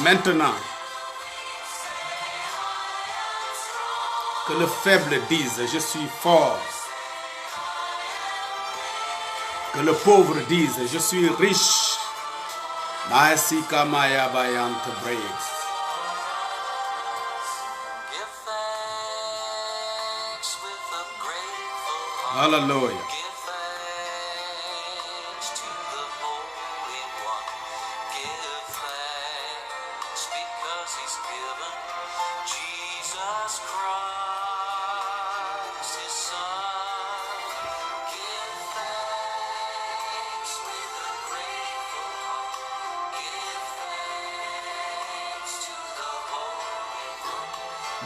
Maintenant, que le faible dise, je suis fort. Que le pauvre dise, je suis riche. Maasika Maya Bayant Breaks. Hallelujah.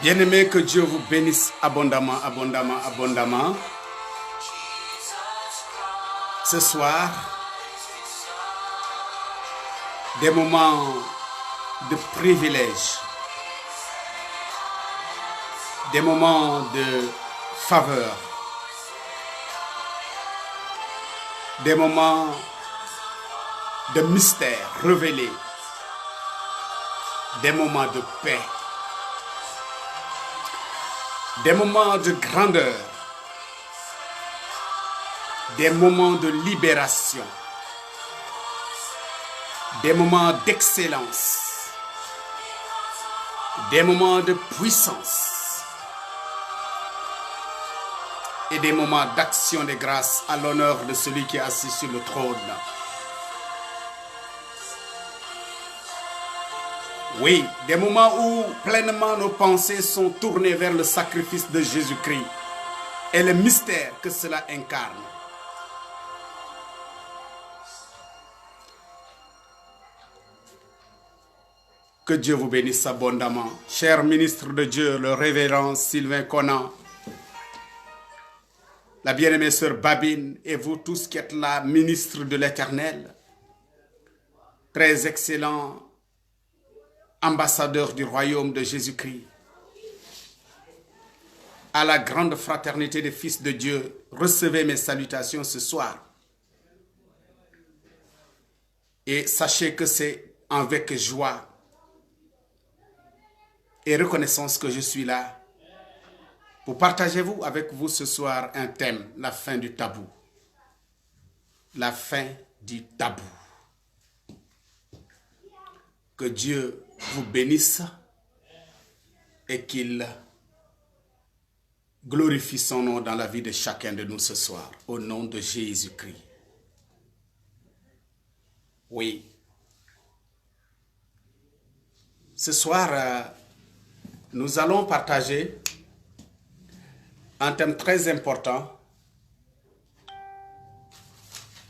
Bien-aimé, que Dieu vous bénisse abondamment, abondamment, abondamment. Ce soir, des moments de privilège, des moments de faveur, des moments de mystère révélé, des moments de paix, des moments de grandeur, des moments de libération, des moments d'excellence, des moments de puissance et des moments d'action de grâce à l'honneur de celui qui est assis sur le trône. Oui, des moments où pleinement nos pensées sont tournées vers le sacrifice de Jésus-Christ et le mystère que cela incarne. Que Dieu vous bénisse abondamment. Cher ministre de Dieu, le révérend Sylvain Conan, la bien-aimée sœur Babine et vous tous qui êtes là, ministre de l'Éternel, très excellent ambassadeur du royaume de Jésus-Christ, à la grande fraternité des fils de Dieu, recevez mes salutations ce soir. Et sachez que c'est avec joie et reconnaissance que je suis là pour partager avec vous ce soir un thème, la fin du tabou. La fin du tabou. Que Dieu vous bénisse et qu'il glorifie son nom dans la vie de chacun de nous ce soir, au nom de Jésus-Christ. Oui. Ce soir, nous allons partager un thème très important,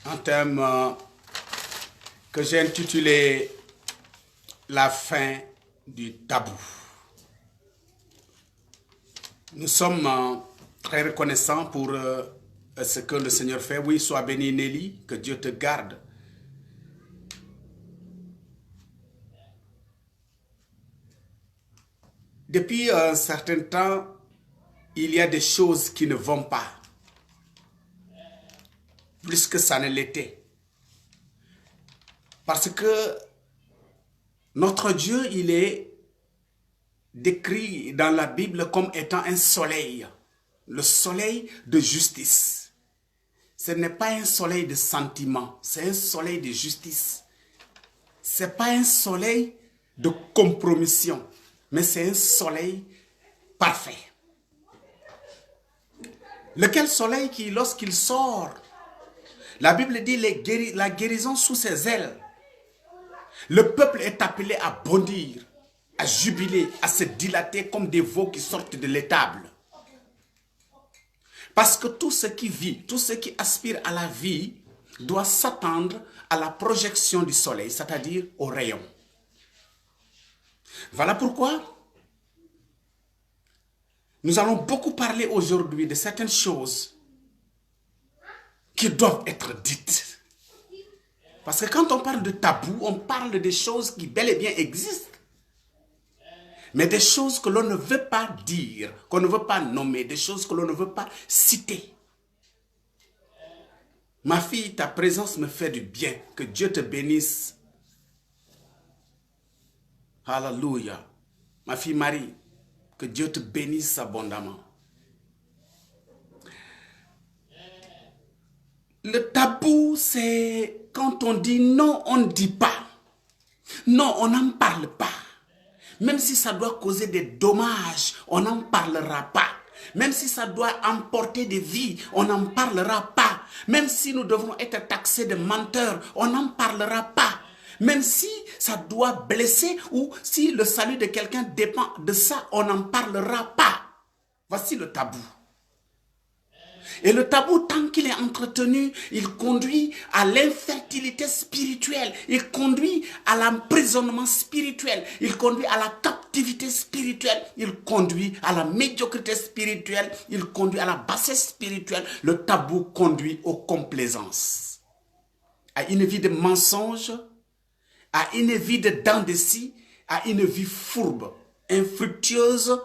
un thème que j'ai intitulé « La fin du tabou ». Nous sommes très reconnaissants pour ce que le Seigneur fait. Oui, sois béni Nelly, que Dieu te garde. Depuis un certain temps, il y a des choses qui ne vont pas, plus que ça ne l'était. Parce que notre Dieu, il est décrit dans la Bible comme étant un soleil, le soleil de justice. Ce n'est pas un soleil de sentiment, c'est un soleil de justice. Ce n'est pas un soleil de compromission, mais c'est un soleil parfait. Lequel soleil qui, lorsqu'il sort, la Bible dit la guérison sous ses ailes. Le peuple est appelé à bondir, à jubiler, à se dilater comme des veaux qui sortent de l'étable. Parce que tout ce qui vit, tout ce qui aspire à la vie, doit s'attendre à la projection du soleil, c'est-à-dire au rayon. Voilà pourquoi nous allons beaucoup parler aujourd'hui de certaines choses qui doivent être dites. Parce que quand on parle de tabou, on parle des choses qui bel et bien existent. Mais des choses que l'on ne veut pas dire, qu'on ne veut pas nommer, des choses que l'on ne veut pas citer. Ma fille, ta présence me fait du bien. Que Dieu te bénisse. Alléluia. Ma fille Marie, que Dieu te bénisse abondamment. Le tabou, c'est quand on dit non, on ne dit pas. Non, on n'en parle pas. Même si ça doit causer des dommages, on n'en parlera pas. Même si ça doit emporter des vies, on n'en parlera pas. Même si nous devrons être taxés de menteurs, on n'en parlera pas. Même si ça doit blesser ou si le salut de quelqu'un dépend de ça, on n'en parlera pas. Voici le tabou. Et le tabou, tant qu'il est entretenu, il conduit à l'infertilité spirituelle, il conduit à l'emprisonnement spirituel, il conduit à la captivité spirituelle, il conduit à la médiocrité spirituelle, il conduit à la bassesse spirituelle. Le tabou conduit aux complaisances, à une vie de mensonges, à une vie de dents de scie, à une vie fourbe, infructueuse,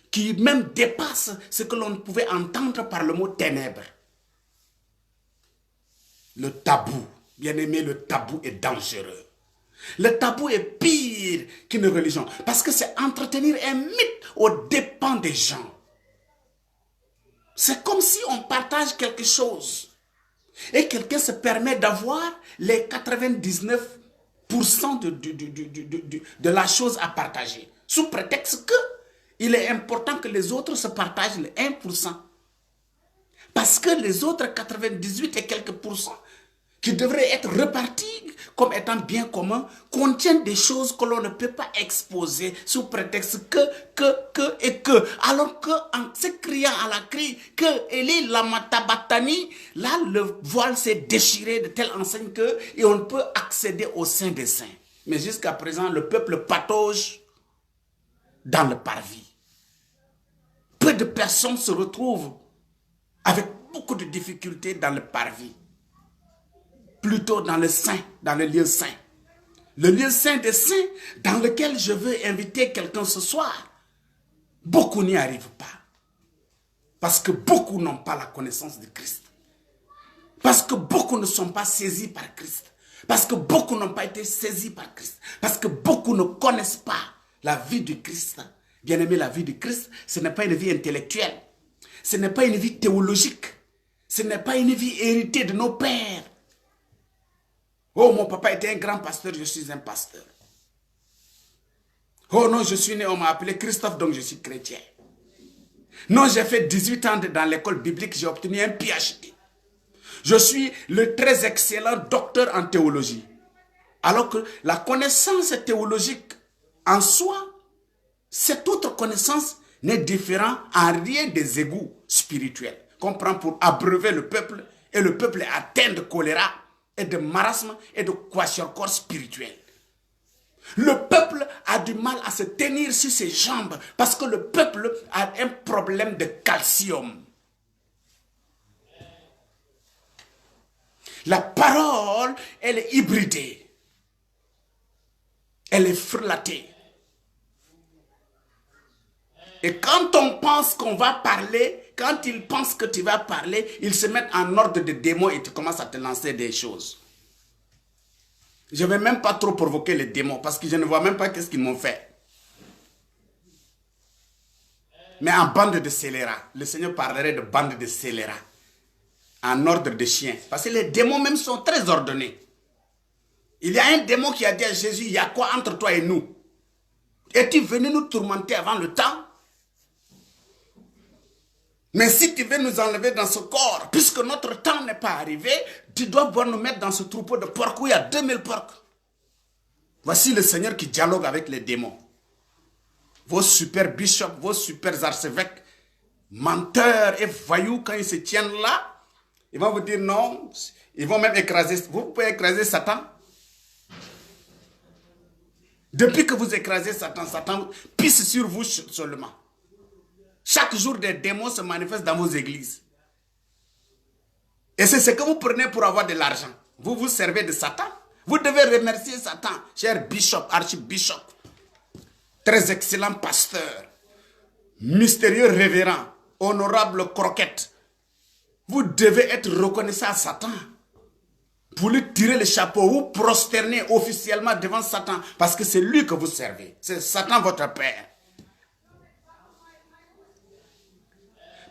qui même dépasse ce que l'on pouvait entendre par le mot ténèbres. Le tabou, bien aimé, le tabou est dangereux. Le tabou est pire qu'une religion, parce que c'est entretenir un mythe aux dépens des gens. C'est comme si on partage quelque chose et quelqu'un se permet d'avoir les 99% de la chose à partager, sous prétexte que il est important que les autres se partagent le 1%. Parce que les autres 98 et quelques pourcents qui devraient être repartis comme étant bien commun contiennent des choses que l'on ne peut pas exposer sous prétexte que. Alors qu'en se criant à la cri que Eli lama tabatani, là le voile s'est déchiré de telle enseigne que et on ne peut accéder au sein des saints. Mais jusqu'à présent, le peuple patauge dans le parvis. Peu de personnes se retrouvent avec beaucoup de difficultés dans le parvis. Plutôt dans le saint, dans le lieu saint. Le lieu saint des saints dans lequel je veux inviter quelqu'un ce soir. Beaucoup n'y arrivent pas. Parce que beaucoup n'ont pas la connaissance de Christ. Parce que beaucoup ne sont pas saisis par Christ. Parce que beaucoup n'ont pas été saisis par Christ. Parce que beaucoup ne connaissent pas la vie du Christ. Bien aimé, la vie du Christ, ce n'est pas une vie intellectuelle. Ce n'est pas une vie théologique. Ce n'est pas une vie héritée de nos pères. Oh, mon papa était un grand pasteur, je suis un pasteur. Oh non, je suis né, on m'a appelé Christophe, donc je suis chrétien. Non, j'ai fait 18 ans dans l'école biblique, j'ai obtenu un PhD. Je suis le très excellent docteur en théologie. Alors que la connaissance théologique en soi, cette autre connaissance n'est différente en rien des égouts spirituels qu'on prend pour abreuver le peuple et le peuple est atteint de choléra et de marasme et de kwashiorkor spirituel. Le peuple a du mal à se tenir sur ses jambes parce que le peuple a un problème de calcium. La parole, elle est hybridée. Elle est frelatée. Et quand on pense qu'on va parler, quand ils pensent que tu vas parler, ils se mettent en ordre de démons et tu commences à te lancer des choses. Je ne vais même pas trop provoquer les démons parce que je ne vois même pas qu'est-ce qu'ils m'ont fait. Mais en bande de scélérats, le Seigneur parlerait de bande de scélérats. En ordre de chiens. Parce que les démons même sont très ordonnés. Il y a un démon qui a dit à Jésus, il y a quoi entre toi et nous? Es-tu venu nous tourmenter avant le temps? Mais si tu veux nous enlever dans ce corps, puisque notre temps n'est pas arrivé, tu dois pouvoir nous mettre dans ce troupeau de porcs où il y a 2000 porcs. Voici le Seigneur qui dialogue avec les démons. Vos super bishops, vos super archevêques, menteurs et voyous, quand ils se tiennent là, ils vont vous dire non, ils vont même écraser. Vous pouvez écraser Satan. Depuis que vous écrasez Satan, Satan pisse sur vous seulement. Chaque jour, des démons se manifestent dans vos églises. Et c'est ce que vous prenez pour avoir de l'argent. Vous vous servez de Satan. Vous devez remercier Satan, cher bishop, archibishop, très excellent pasteur, mystérieux révérend, honorable croquette. Vous devez être reconnaissant à Satan. pour lui tirer le chapeau, vous prosterner officiellement devant Satan, parce que c'est lui que vous servez. C'est Satan votre père.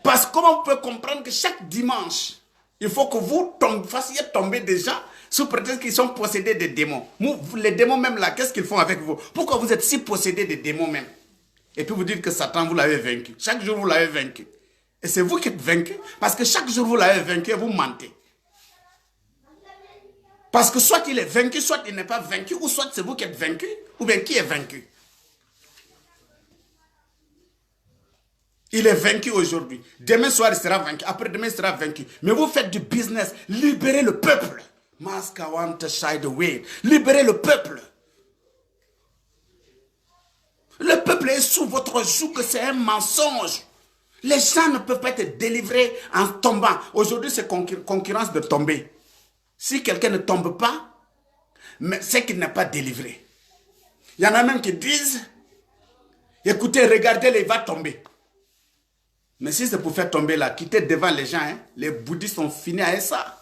Parce que comment vous pouvez comprendre que chaque dimanche, il faut que vous fassiez tomber des gens sous prétexte qu'ils sont possédés des démons. Les démons même là, qu'est-ce qu'ils font avec vous? Pourquoi vous êtes si possédés des démons même? Et puis vous dites que Satan, vous l'avez vaincu. Chaque jour, vous l'avez vaincu. Et c'est vous qui êtes vaincu. Parce que chaque jour, vous l'avez vaincu et vous mentez. Parce que soit il est vaincu, soit il n'est pas vaincu, ou soit c'est vous qui êtes vaincu, ou bien qui est vaincu. Il est vaincu aujourd'hui. Demain soir, il sera vaincu. Après-demain, il sera vaincu. Mais vous faites du business. Libérez le peuple. Libérez le peuple. Le peuple est sous votre joug que c'est un mensonge. Les gens ne peuvent pas être délivrés en tombant. Aujourd'hui, c'est concurrence de tomber. Si quelqu'un ne tombe pas, c'est qu'il n'est pas délivré. Il y en a même qui disent, écoutez, regardez, il va tomber. Mais si c'est pour faire tomber là, quitter devant les gens, hein, les bouddhistes ont fini avec ça.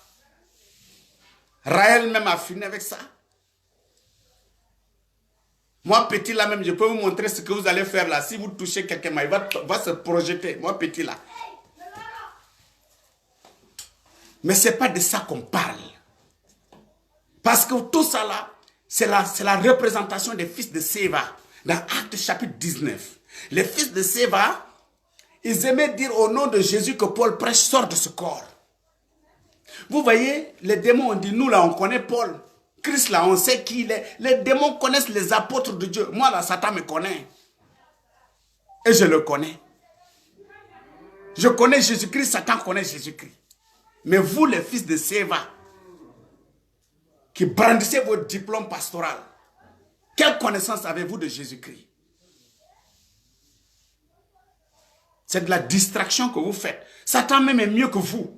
Raël même a fini avec ça. Moi, petit là même, je peux vous montrer ce que vous allez faire là. Si vous touchez quelqu'un, il va se projeter. Moi, petit là. Mais ce n'est pas de ça qu'on parle. Parce que tout ça là, c'est la représentation des fils de Séva. Dans Actes chapitre 19. Les fils de Séva, ils aimaient dire au nom de Jésus que Paul prêche sort de ce corps. Vous voyez, les démons ont dit, nous là, on connaît Paul. Christ là, on sait qui il est. Les démons connaissent les apôtres de Dieu. Moi là, Satan me connaît. Et je le connais. Je connais Jésus-Christ, Satan connaît Jésus-Christ. Mais vous, les fils de Séva, qui brandissez votre diplôme pastoral, quelle connaissance avez-vous de Jésus-Christ? C'est de la distraction que vous faites. Satan même est mieux que vous.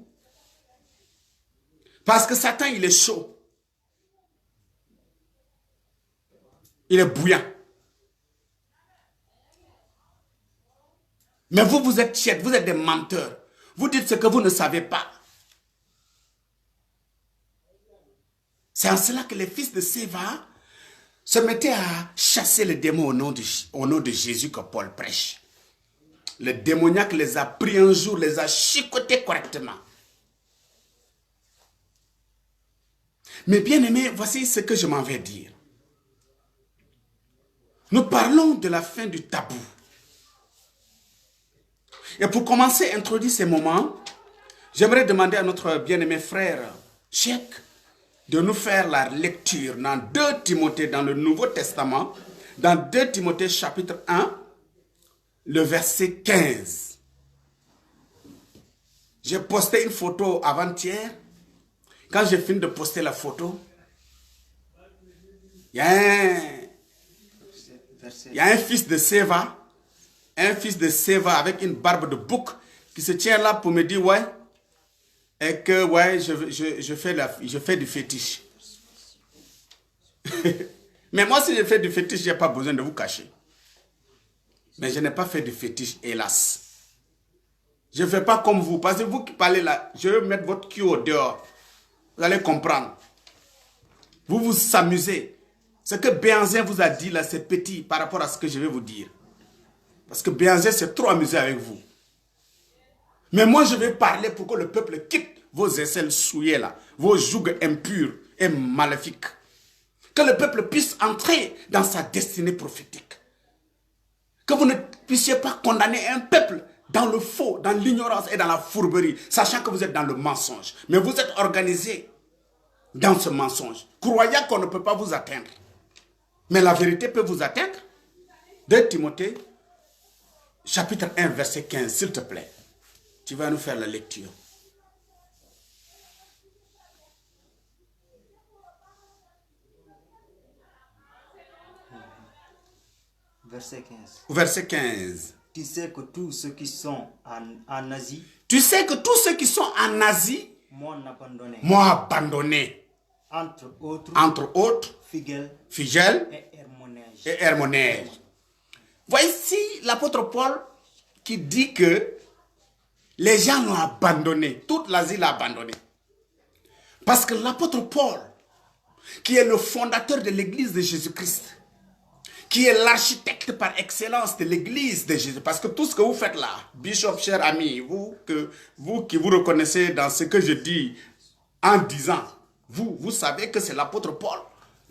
Parce que Satan, il est chaud. Il est bouillant. Mais vous, vous êtes tièdes, vous êtes des menteurs. Vous dites ce que vous ne savez pas. C'est en cela que les fils de Séva se mettaient à chasser les démons au nom de Jésus que Paul prêche. Le démoniaque les a pris un jour, les a chicotés correctement. Mais bien aimés, voici ce que je m'en vais dire. Nous parlons de la fin du tabou. Et pour commencer à introduire ces moments, j'aimerais demander à notre bien-aimé frère Cheikh de nous faire la lecture dans 2 Timothée, dans le Nouveau Testament, dans 2 Timothée chapitre 1, le verset 15. J'ai posté une photo avant-hier. Quand j'ai fini de poster la photo, il y a un fils de Séva, avec une barbe de bouc qui se tient là pour me dire ouais, et que ouais, je fais du fétiche. Mais moi, si je fais du fétiche, je n'ai pas besoin de vous cacher. Mais je n'ai pas fait du fétiche, hélas. Je ne fais pas comme vous, parce que vous qui parlez là, je vais mettre votre cul au dehors. Vous allez comprendre. Vous vous amusez. Ce que Béhanzin vous a dit là, c'est petit par rapport à ce que je vais vous dire. Parce que Béhanzin s'est trop amusé avec vous. Mais moi, je vais parler pour que le peuple quitte vos aisselles souillées là, vos jougs impurs et maléfiques. Que le peuple puisse entrer dans sa destinée prophétique. Que vous ne puissiez pas condamner un peuple dans le faux, dans l'ignorance et dans la fourberie, sachant que vous êtes dans le mensonge. Mais vous êtes organisés dans ce mensonge, croyant qu'on ne peut pas vous atteindre. Mais la vérité peut vous atteindre. 2 Timothée, chapitre 1, verset 15, s'il te plaît. Tu vas nous faire la lecture. Verset 15. Verset 15. Tu sais que tous ceux qui sont en Asie, Tu sais que tous ceux qui sont en Asie m'ont abandonné. m'ont abandonné. Entre autres, Figel et et Hermonège. Voici l'apôtre Paul qui dit que les gens l'ont abandonné. Toute l'Asie l'a abandonné. Parce que l'apôtre Paul, qui est le fondateur de l'église de Jésus-Christ, qui est l'architecte par excellence de l'église de Jésus. Parce que tout ce que vous faites là, Bishop, cher ami, vous qui vous reconnaissez dans ce que je dis en disant, vous savez que c'est l'apôtre Paul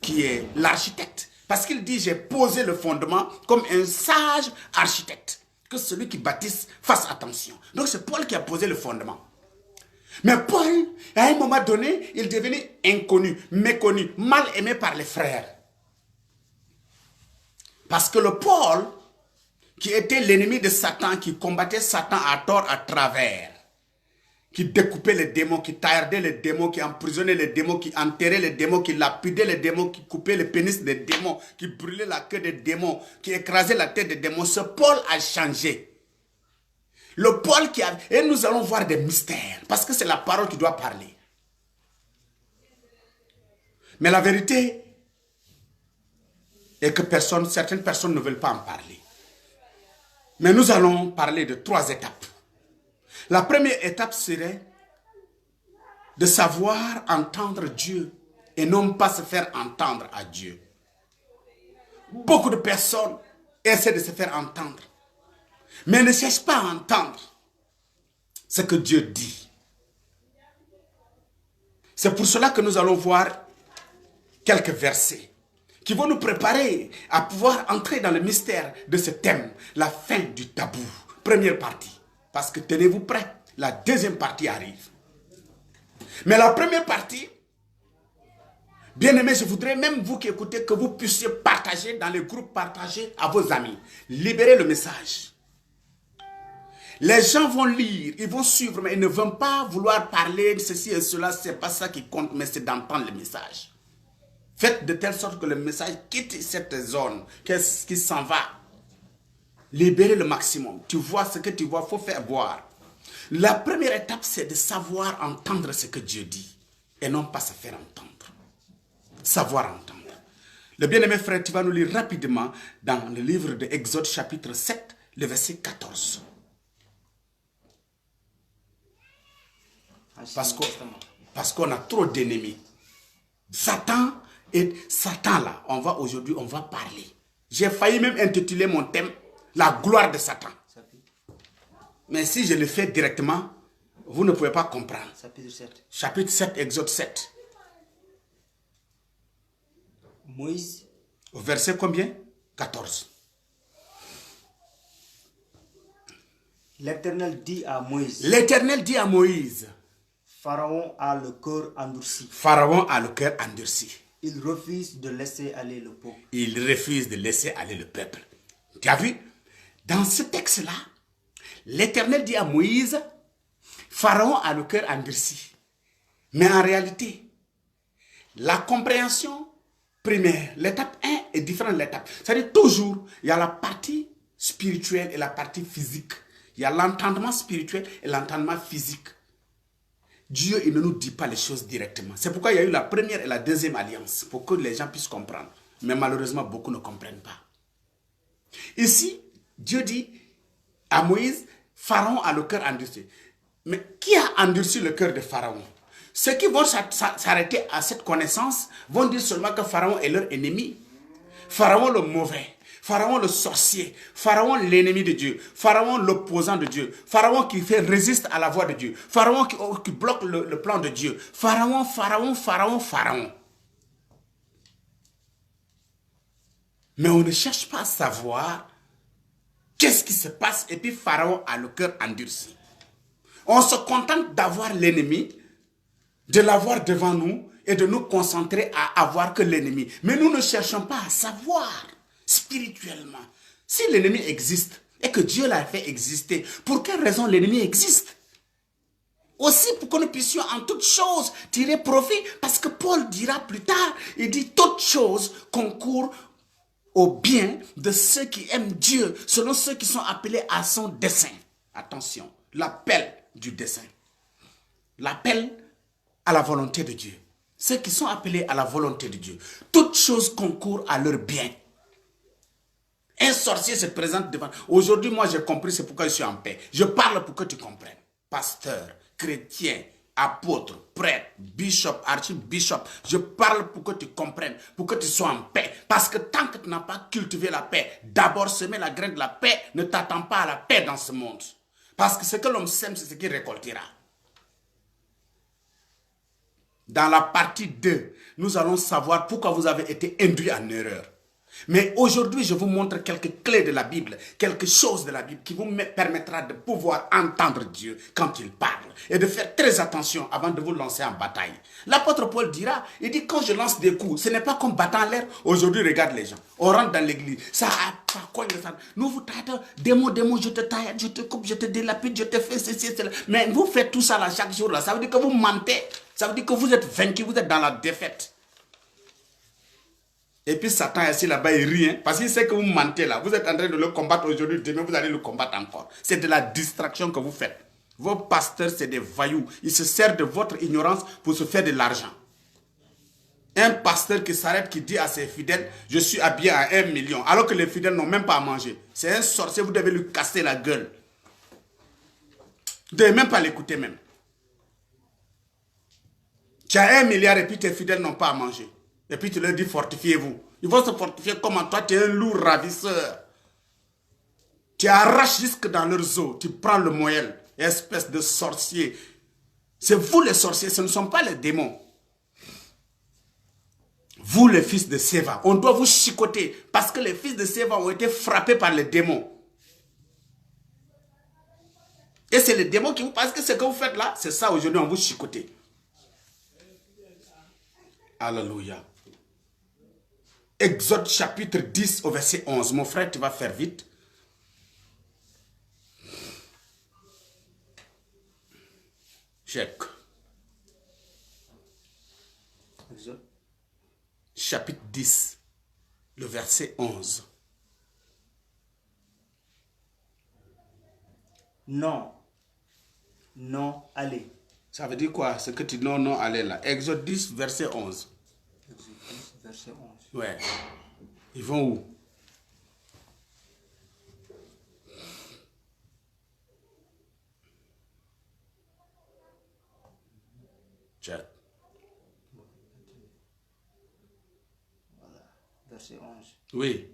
qui est l'architecte. Parce qu'il dit, j'ai posé le fondement comme un sage architecte. Que celui qui bâtisse fasse attention. Donc c'est Paul qui a posé le fondement. Mais Paul, à un moment donné, il est devenu inconnu, méconnu, mal aimé par les frères. Parce que le Paul, qui était l'ennemi de Satan, qui combattait Satan à tort, à travers, qui découpait les démons, qui taillardait les démons, qui emprisonnait les démons, qui enterrait les démons, qui lapidait les démons, qui coupait le pénis des démons, qui brûlait la queue des démons, qui écrasait la tête des démons. Ce Paul a changé. Le Paul qui a... Et nous allons voir des mystères, parce que c'est la parole qui doit parler. Mais la vérité est que certaines personnes ne veulent pas en parler. Mais nous allons parler de 3 étapes. La première étape serait de savoir entendre Dieu et non pas se faire entendre à Dieu. Beaucoup de personnes essaient de se faire entendre, mais ne cherchent pas à entendre ce que Dieu dit. C'est pour cela que nous allons voir quelques versets qui vont nous préparer à pouvoir entrer dans le mystère de ce thème, la fin du tabou. Première partie. Parce que tenez-vous prêts, la deuxième partie arrive. Mais la première partie, bien aimé, je voudrais même vous qui écoutez que vous puissiez partager dans les groupes, partager à vos amis. Libérez le message. Les gens vont lire, ils vont suivre, mais ils ne vont pas vouloir parler de ceci et cela. Ce n'est pas ça qui compte, mais c'est d'entendre le message. Faites de telle sorte que le message quitte cette zone, qu'il s'en va. Libérez le maximum. Tu vois ce que tu vois, il faut faire boire. La première étape, c'est de savoir entendre ce que Dieu dit et non pas se faire entendre. Savoir entendre. Le bien-aimé frère, tu vas nous lire rapidement dans le livre de Exode chapitre 7, le verset 14. Parce qu'on a trop d'ennemis. Satan là, aujourd'hui, on va parler. J'ai failli même intituler mon thème la gloire de Satan. Mais si je le fais directement, vous ne pouvez pas comprendre. Chapitre 7. Chapitre 7, Exode 7. Moïse. Au verset combien? 14. L'Éternel dit à Moïse. L'Éternel dit à Moïse. Pharaon a le cœur endurci. Pharaon a le cœur endurci. Il refuse de laisser aller le peuple. Il refuse de laisser aller le peuple. Tu as vu? Dans ce texte-là, l'Éternel dit à Moïse, Pharaon a le cœur endurci. Mais en réalité, la compréhension primaire, l'étape 1 est différente de l'étape. C'est-à-dire toujours, il y a la partie spirituelle et la partie physique. Il y a l'entendement spirituel et l'entendement physique. Dieu, il ne nous dit pas les choses directement. C'est pourquoi il y a eu la première et la deuxième alliance, pour que les gens puissent comprendre. Mais malheureusement, beaucoup ne comprennent pas. Ici, Dieu dit à Moïse, Pharaon a le cœur endurci. Mais qui a endurci le cœur de Pharaon? Ceux qui vont s'arrêter à cette connaissance vont dire seulement que Pharaon est leur ennemi. Pharaon le mauvais, Pharaon le sorcier, Pharaon l'ennemi de Dieu, Pharaon l'opposant de Dieu, Pharaon qui résiste à la voix de Dieu, Pharaon qui bloque le plan de Dieu, Pharaon. Mais on ne cherche pas à savoir qu'est-ce qui se passe et puis Pharaon a le cœur endurci. On se contente d'avoir l'ennemi, de l'avoir devant nous et de nous concentrer à avoir que l'ennemi. Mais nous ne cherchons pas à savoir spirituellement si l'ennemi existe et que Dieu l'a fait exister. Pour quelle raison l'ennemi existe? Aussi pour que nous puissions en toutes choses tirer profit, parce que Paul dira plus tard, il dit toutes choses concourent au bien de ceux qui aiment Dieu, selon ceux qui sont appelés à son dessein. Attention, l'appel du dessein. L'appel à la volonté de Dieu. Ceux qui sont appelés à la volonté de Dieu. Toutes choses concourent à leur bien. Un sorcier se présente devant. Aujourd'hui, moi j'ai compris, c'est pourquoi je suis en paix. Je parle pour que tu comprennes. Pasteur, chrétien, apôtre, prêtre, bishop, archbishop, je parle pour que tu comprennes, pour que tu sois en paix. Parce que tant que tu n'as pas cultivé la paix, d'abord semer la graine de la paix, ne t'attends pas à la paix dans ce monde. Parce que ce que l'homme sème, c'est ce qu'il récoltera. Dans la partie 2, nous allons savoir pourquoi vous avez été induits en erreur. Mais aujourd'hui, je vous montre quelques clés de la Bible, quelque chose de la Bible qui vous permettra de pouvoir entendre Dieu quand il parle et de faire très attention avant de vous lancer en bataille. L'apôtre Paul dira, il dit quand je lance des coups, ce n'est pas comme battant l'air. Aujourd'hui, regarde les gens, on rentre dans l'église, ça cogne, ça. Nous vous taillons, démon, je te taille, je te coupe, je te délapide, je te fais ceci, cela. Mais vous faites tout ça là chaque jour là, ça veut dire que vous mentez, ça veut dire que vous êtes vaincu, vous êtes dans la défaite. Et puis Satan est assis là-bas, il rit, parce qu'il sait que vous mentez là. Vous êtes en train de le combattre aujourd'hui, demain vous allez le combattre encore. C'est de la distraction que vous faites. Vos pasteurs, c'est des voyous. Ils se servent de votre ignorance pour se faire de l'argent. Un pasteur qui s'arrête, qui dit à ses fidèles, je suis habillé à 1 million, alors que les fidèles n'ont même pas à manger. C'est un sorcier, vous devez lui casser la gueule. Vous ne devez même pas l'écouter même. Tu as 1 milliard et puis tes fidèles n'ont pas à manger. Et puis tu leur dis fortifiez-vous. Ils vont se fortifier comment? Toi tu es un loup ravisseur. Tu arraches jusque dans leurs os. Tu prends le moelle. Espèce de sorcier. C'est vous les sorciers, ce ne sont pas les démons. Vous les fils de Séva, on doit vous chicoter. Parce que les fils de Séva ont été frappés par les démons. Et c'est les démons qui vous... Parce que ce que vous faites là, c'est ça aujourd'hui, on vous chicoter. Alléluia. Exode chapitre 10 au verset 11. Mon frère, tu vas faire vite. Check. Exode. Chapitre 10, le verset 11. Non. Non, allez. Ça veut dire quoi? Ce que tu dis non, allez là. Exode 10, verset 11. Exode 10, verset 11. Ouais. Ils vont où? Check. Voilà, verset 11. Oui.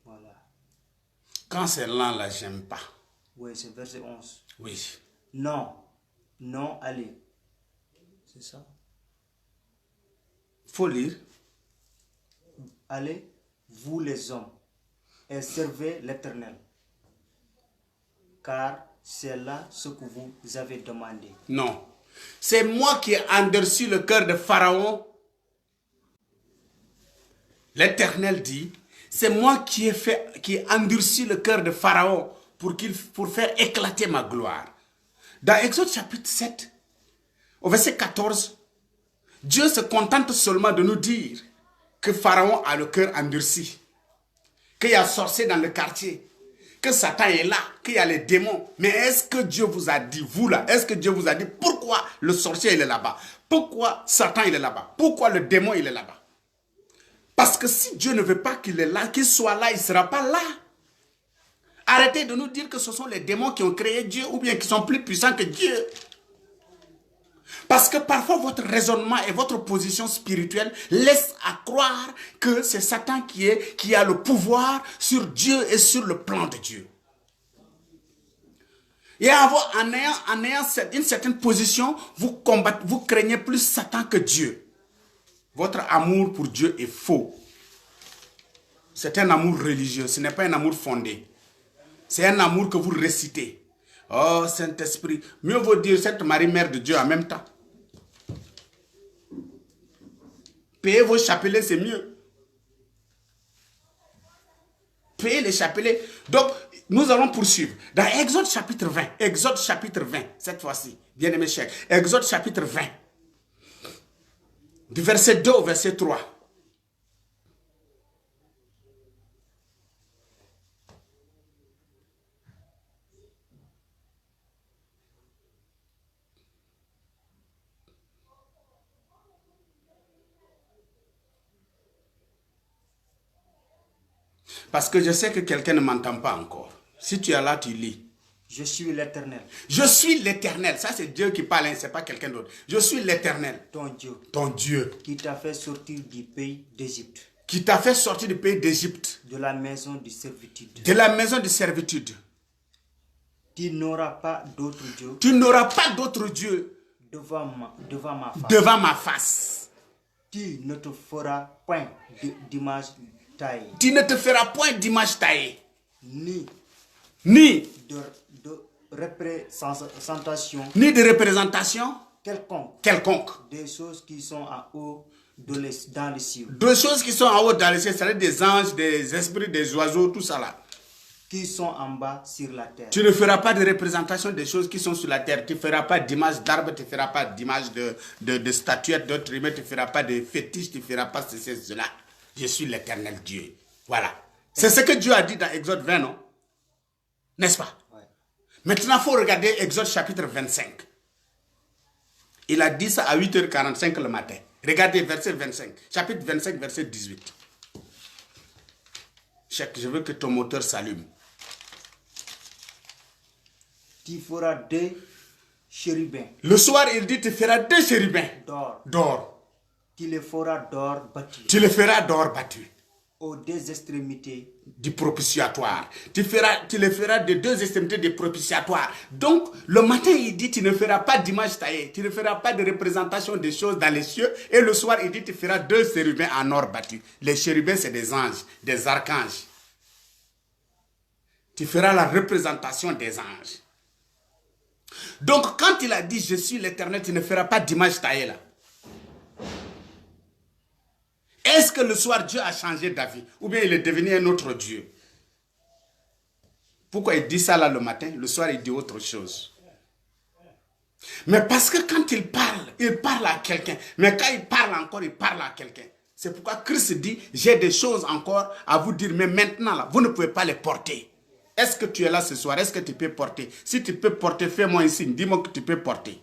Voilà. Quand c'est lent là, j'aime pas. Oui, c'est verset 11. Oui. Non. Non, allez. C'est ça. Faut lire. Allez, vous les hommes, et servez l'Éternel. Car c'est là ce que vous avez demandé. Non. C'est moi qui ai endurci le cœur de Pharaon. L'Éternel dit, c'est moi qui ai endurci le cœur de Pharaon pour faire éclater ma gloire. Dans Exode chapitre 7, au verset 14, Dieu se contente seulement de nous dire que Pharaon a le cœur endurci, qu'il y a sorcier dans le quartier, que Satan est là, qu'il y a les démons. Mais est-ce que Dieu vous a dit, vous là, est-ce que Dieu vous a dit pourquoi le sorcier il est là-bas? Pourquoi Satan il est là-bas? Pourquoi le démon il est là-bas? Parce que si Dieu ne veut pas qu'il est là, qu'il soit là, il ne sera pas là. Arrêtez de nous dire que ce sont les démons qui ont créé Dieu ou bien qui sont plus puissants que Dieu. Parce que parfois votre raisonnement et votre position spirituelle laissent à croire que c'est Satan qui a le pouvoir sur Dieu et sur le plan de Dieu. Et en ayant une certaine position, vous craignez plus Satan que Dieu. Votre amour pour Dieu est faux. C'est un amour religieux, ce n'est pas un amour fondé. C'est un amour que vous récitez. Oh Saint-Esprit, mieux vaut dire Sainte Marie, Mère de Dieu en même temps. Payez vos chapelets, c'est mieux. Payez les chapelets. Donc, nous allons poursuivre. Dans Exode chapitre 20, Exode chapitre 20, cette fois-ci, bien aimé cher, Exode chapitre 20, du verset 2 au verset 3. Parce que je sais que quelqu'un ne m'entend pas encore. Si tu es là, tu lis. Je suis l'Éternel, Je suis l'Éternel. Ça, c'est Dieu qui parle, hein, ce n'est pas quelqu'un d'autre. Je suis l'Éternel, ton Dieu, ton Dieu, qui t'a fait sortir du pays d'Égypte, qui t'a fait sortir du pays d'Égypte, de la maison de servitude. de la maison de servitude. Tu n'auras pas d'autre Dieu Tu n'auras pas d'autre Dieu devant ma face. devant ma face. Tu ne te feras point d'image taillée, Tu ne te feras point d'image taillée, ni ni de représentation ni de représentation quelconque quelconque. des choses qui sont en haut dans les cieux, Deux choses qui sont en haut dans les cieux, c'est-à-dire des anges, des esprits, des oiseaux, tout ça là. qui sont en bas sur la terre. Tu ne feras pas de représentation des choses qui sont sur la terre. Tu ne feras pas d'image d'arbre, tu ne feras pas d'image de statuettes, d'autres humains, tu ne feras pas de fétiches, tu ne feras pas ceci, cela. Je suis l'Éternel Dieu. Voilà. C'est ce que Dieu a dit dans Exode 20, non? N'est-ce pas? Ouais. Maintenant, il faut regarder Exode chapitre 25. Il a dit ça à 8h45 le matin. Regardez verset 25. Chapitre 25, verset 18. Je veux que ton moteur s'allume. Tu feras deux chérubins Le soir, il dit, tu feras deux chérubins d'or. Tu les feras d'or battu Tu le feras d'or battu. aux deux extrémités Du propitiatoire. Tu le feras de deux extrémités du propitiatoire. Donc, le matin, il dit, tu ne feras pas d'image taillée. Tu ne feras pas de représentation des choses dans les cieux. Et le soir, il dit, tu feras deux chérubins en or battu. Les chérubins, c'est des anges, des archanges. Tu feras la représentation des anges. Donc, quand il a dit, je suis l'Éternel, tu ne feras pas d'image taillée là. Est-ce que le soir, Dieu a changé d'avis? Ou bien il est devenu un autre Dieu? Pourquoi il dit ça là le matin? Le soir, il dit autre chose. Mais parce que quand il parle à quelqu'un. Mais quand il parle encore, il parle à quelqu'un. C'est pourquoi Christ dit, j'ai des choses encore à vous dire. Mais maintenant, là, vous ne pouvez pas les porter. Est-ce que tu es là ce soir? Est-ce que tu peux porter? Si tu peux porter, fais-moi un signe. Dis-moi que tu peux porter.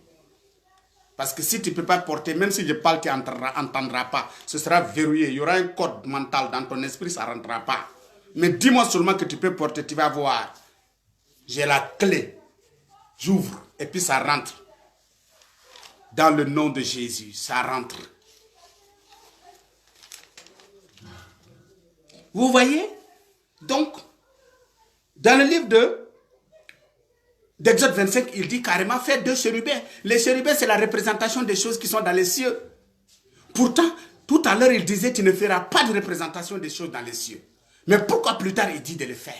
Parce que si tu ne peux pas porter, même si je parle, tu n'entendras pas. Ce sera verrouillé. Il y aura un code mental dans ton esprit, ça ne rentrera pas. Mais dis-moi seulement que tu peux porter, tu vas voir. J'ai la clé. J'ouvre et puis ça rentre. Dans le nom de Jésus, ça rentre. Vous voyez? Donc, dans le livre d'Exode 25, il dit carrément, fais deux chérubins. Les chérubins, c'est la représentation des choses qui sont dans les cieux. Pourtant, tout à l'heure, il disait, tu ne feras pas de représentation des choses dans les cieux. Mais pourquoi plus tard, il dit de le faire?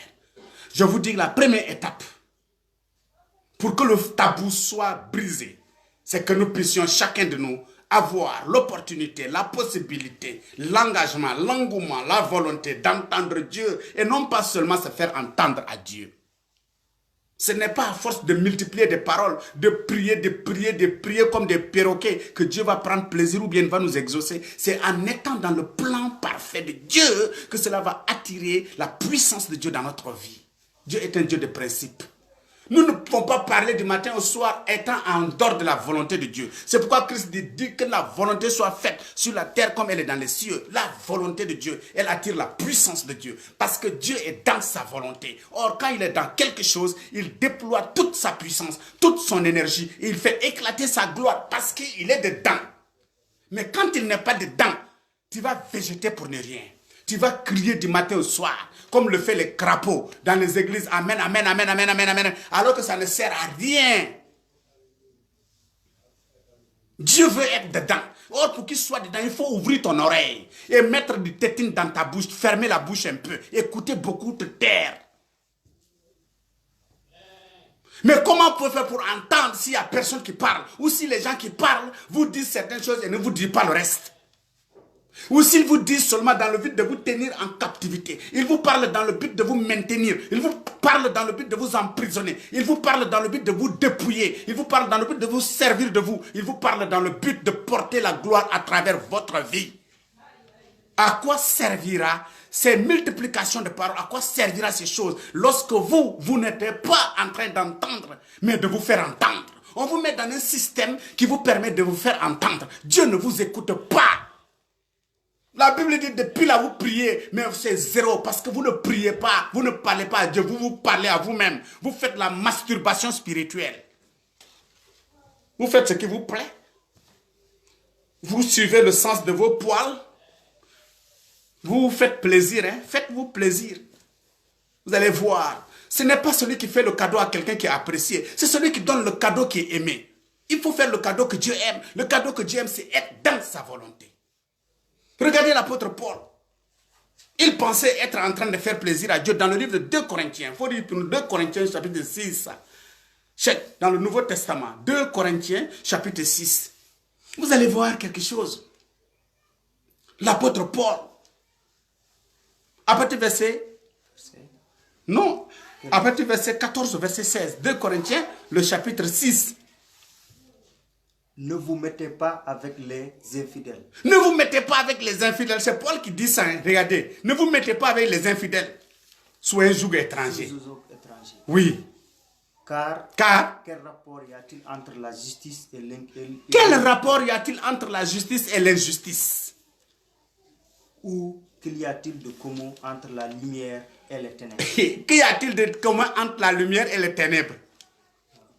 Je vous dis la première étape, pour que le tabou soit brisé, c'est que nous puissions, chacun de nous, avoir l'opportunité, la possibilité, l'engagement, l'engouement, la volonté d'entendre Dieu et non pas seulement se faire entendre à Dieu. Ce n'est pas à force de multiplier des paroles, de prier comme des perroquets que Dieu va prendre plaisir ou bien va nous exaucer. C'est en étant dans le plan parfait de Dieu que cela va attirer la puissance de Dieu dans notre vie. Dieu est un Dieu de principe. Nous ne pouvons pas parler du matin au soir étant en dehors de la volonté de Dieu. C'est pourquoi Christ dit que la volonté soit faite sur la terre comme elle est dans les cieux. La volonté de Dieu, elle attire la puissance de Dieu. Parce que Dieu est dans sa volonté. Or, quand il est dans quelque chose, il déploie toute sa puissance, toute son énergie. Et il fait éclater sa gloire parce qu'il est dedans. Mais quand il n'est pas dedans, tu vas végéter pour ne rien. Tu vas crier du matin au soir, comme le fait les crapauds dans les églises. Amen, amen, amen, amen, amen, amen. Alors que ça ne sert à rien. Dieu veut être dedans. Or, pour qu'il soit dedans, il faut ouvrir ton oreille et mettre du tétine dans ta bouche, fermer la bouche un peu, écouter beaucoup, te taire. Mais comment on peut faire pour entendre s'il n'y a personne qui parle? Ou si les gens qui parlent vous disent certaines choses et ne vous disent pas le reste? Ou s'ils vous disent seulement dans le but de vous tenir en captivité. Ils vous parlent dans le but de vous maintenir. Ils vous parlent dans le but de vous emprisonner. Ils vous parlent dans le but de vous dépouiller. Ils vous parlent dans le but de vous servir de vous. Ils vous parlent dans le but de porter la gloire à travers votre vie. À quoi servira ces multiplications de paroles? À quoi servira ces choses lorsque vous n'êtes pas en train d'entendre, mais de vous faire entendre? On vous met dans un système qui vous permet de vous faire entendre. Dieu ne vous écoute pas. La Bible dit depuis là vous priez, mais c'est zéro parce que vous ne priez pas, vous ne parlez pas à Dieu, vous parlez à vous-même. Vous faites la masturbation spirituelle. Vous faites ce qui vous plaît. Vous suivez le sens de vos poils. Vous vous faites plaisir, hein? Faites-vous plaisir. Vous allez voir. Ce n'est pas celui qui fait le cadeau à quelqu'un qui est apprécié. C'est celui qui donne le cadeau qui est aimé. Il faut faire le cadeau que Dieu aime. Le cadeau que Dieu aime, c'est être dans sa volonté. Regardez l'apôtre Paul. Il pensait être en train de faire plaisir à Dieu dans le livre de 2 Corinthiens. Il faut lire 2 Corinthiens chapitre 6. Dans le Nouveau Testament. 2 Corinthiens chapitre 6. Vous allez voir quelque chose. L'apôtre Paul. À partir du verset... Non. À partir du verset 14, verset 16. 2 Corinthiens, le chapitre 6. Ne vous mettez pas avec les infidèles. Ne vous mettez pas avec les infidèles. C'est Paul qui dit ça. Hein. Regardez. Ne vous mettez pas avec les infidèles. Soyez joug étranger. Oui. Car quel rapport y a-t-il entre la justice et l'injustice? Quel rapport y a-t-il entre la justice et l'injustice? Ou qu'il y a-t-il de commun entre la lumière et les ténèbres? Qu'y a-t-il de commun entre la lumière et les ténèbres?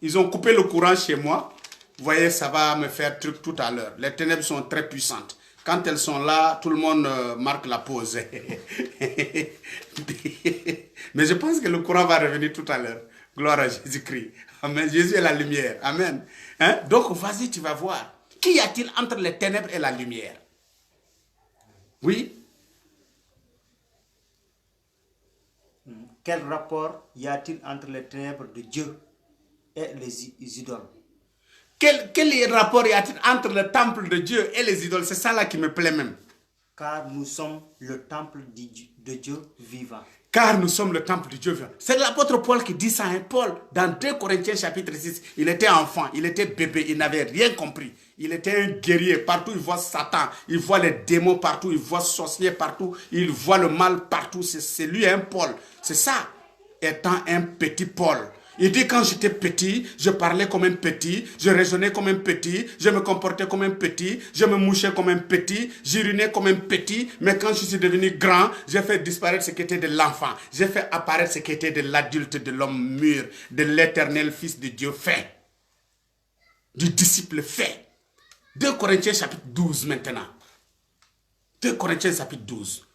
Ils ont coupé le courant chez moi. Vous voyez, ça va me faire truc tout à l'heure. Les ténèbres sont très puissantes. Quand elles sont là, tout le monde marque la pause. Mais je pense que le courant va revenir tout à l'heure. Gloire à Jésus-Christ. Amen. Jésus est la lumière. Amen. Hein? Donc, vas-y, tu vas voir. Qu'y a-t-il entre les ténèbres et la lumière? Oui. Quel rapport y a-t-il entre les ténèbres de Dieu et les idoles? Quel rapport y a-t-il entre le temple de Dieu et les idoles? C'est ça là qui me plaît même. Car nous sommes le temple de Dieu vivant. Car nous sommes le temple de Dieu vivant. C'est l'apôtre Paul qui dit ça. Hein? Paul, dans 2 Corinthiens chapitre 6, il était enfant, il était bébé, il n'avait rien compris. Il était un guerrier. Partout, il voit Satan, il voit les démons partout, il voit sorciers partout, il voit le mal partout. C'est lui, un Paul. C'est ça, étant un petit Paul. Il dit quand j'étais petit, je parlais comme un petit, je raisonnais comme un petit, je me comportais comme un petit, je me mouchais comme un petit, j'urinais comme un petit, mais quand je suis devenu grand, j'ai fait disparaître ce qui était de l'enfant, j'ai fait apparaître ce qui était de l'adulte, de l'homme mûr, de l'éternel Fils de Dieu fait, du disciple fait. 2 Corinthiens chapitre 12 maintenant. 2 Corinthiens chapitre 12.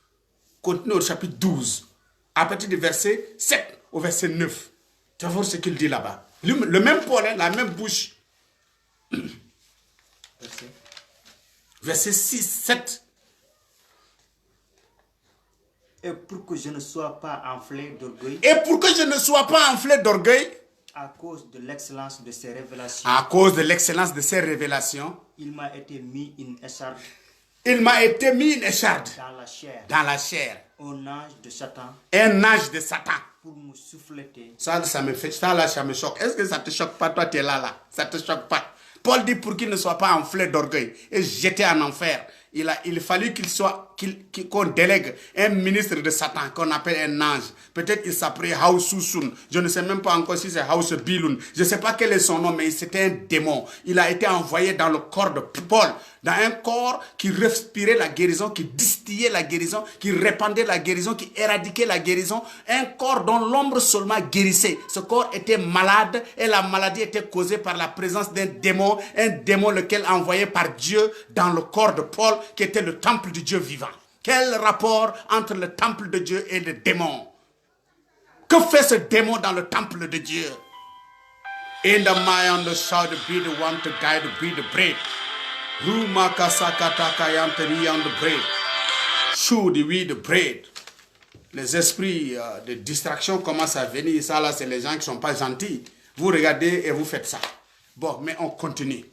Continuez au chapitre 12, à partir du verset 7 au verset 9. Tu vas voir ce qu'il dit là-bas. Le même Paul, hein, la même bouche. Verset 6, 7. Et pour que je ne sois pas enflé d'orgueil. Et pour que je ne sois pas enflé d'orgueil. À cause de l'excellence de ses révélations. À cause de l'excellence de ses révélations. Il m'a été mis une écharde. Il m'a été mis une écharde. Dans la chair. Dans la chair. Un ange de Satan. Un ange de Satan. Pour me souffleter. Ça me fait, ça là, ça me choque. Est-ce que ça te choque pas? Toi, tu es là. Ça te choque pas. Paul dit pour qu'il ne soit pas enflé d'orgueil et jeté en enfer. Il fallut qu'on délègue un ministre de Satan qu'on appelle un ange. Peut-être il s'appelait Haususun. Je ne sais même pas encore si c'est Hausubilun. Je ne sais pas quel est son nom, mais c'était un démon. Il a été envoyé dans le corps de Paul. Dans un corps qui respirait la guérison, qui distillait la guérison, qui répandait la guérison, qui éradiquait la guérison. Un corps dont l'ombre seulement guérissait. Ce corps était malade et la maladie était causée par la présence d'un démon. Un démon lequel envoyé par Dieu dans le corps de Paul, qui était le temple du Dieu vivant. Quel rapport entre le temple de Dieu et le démon? Que fait ce démon dans le temple de Dieu? In the mind the shall be the one to guide, be the bread. Should we the bread. Les esprits de distraction commencent à venir. Ça là, c'est les gens qui ne sont pas gentils. Vous regardez et vous faites ça. Bon, mais on continue.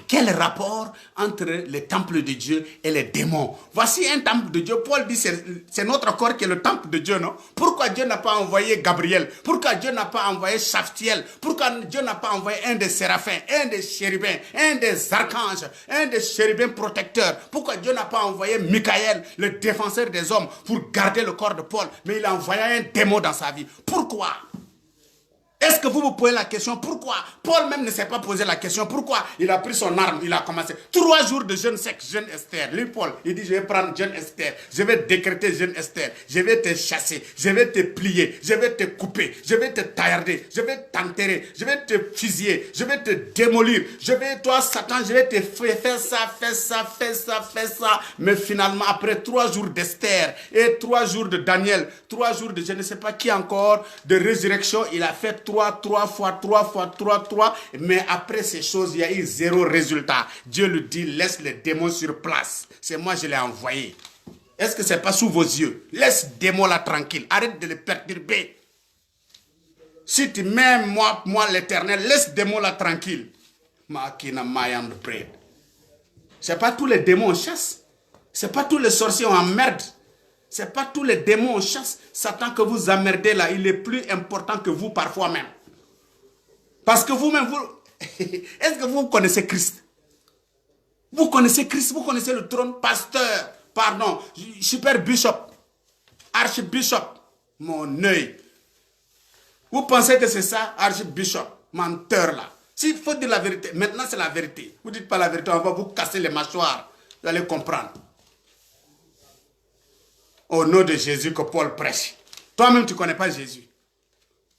Quel rapport entre le temple de Dieu et les démons? Voici un temple de Dieu. Paul dit c'est notre corps qui est le temple de Dieu, non? Pourquoi Dieu n'a pas envoyé Gabriel? Pourquoi Dieu n'a pas envoyé Shaftiel? Pourquoi Dieu n'a pas envoyé un des séraphins, un des chérubins, un des archanges, un des chérubins protecteurs? Pourquoi Dieu n'a pas envoyé Michael, le défenseur des hommes, pour garder le corps de Paul? Mais il a envoyé un démon dans sa vie. Pourquoi? Est-ce que vous vous posez la question pourquoi? Paul même ne s'est pas posé la question pourquoi. Il a pris son arme, il a commencé. 3 jours de jeûne sec, jeûne Esther. Lui, Paul, il dit je vais prendre jeûne Esther. Je vais décréter jeûne Esther. Je vais te chasser, je vais te plier, je vais te couper, je vais te taillarder, je vais t'enterrer, je vais te fusiller, je vais te démolir. Je vais, toi, Satan, je vais te faire ça, faire ça, faire ça, faire ça. Mais finalement, après 3 jours d'Esther et 3 jours de Daniel, 3 jours de je ne sais pas qui encore, de résurrection, il a fait 3 fois, mais après ces choses, il y a eu 0 résultat. Dieu lui dit, laisse les démons sur place. C'est moi, je l'ai envoyé. Est-ce que ce n'est pas sous vos yeux? Laisse les démons là tranquille. Arrête de les perturber. Si tu m'aimes, moi l'Éternel, laisse les démons là tranquille. C'est pas tous les démons en chasse. C'est pas tous les sorciers en merde. C'est pas tous les démons en chasse. Satan que vous emmerdez là, il est plus important que vous parfois même. Parce que vous-même, est-ce que vous connaissez Christ? Vous connaissez Christ, vous connaissez le trône, pasteur, pardon, super bishop, archbishop, mon œil. Vous pensez que c'est ça, archbishop, menteur là? S'il faut dire la vérité, maintenant c'est la vérité. Vous ne dites pas la vérité, on va vous casser les mâchoires. Vous allez comprendre. Au nom de Jésus que Paul prêche. Toi-même, tu ne connais pas Jésus.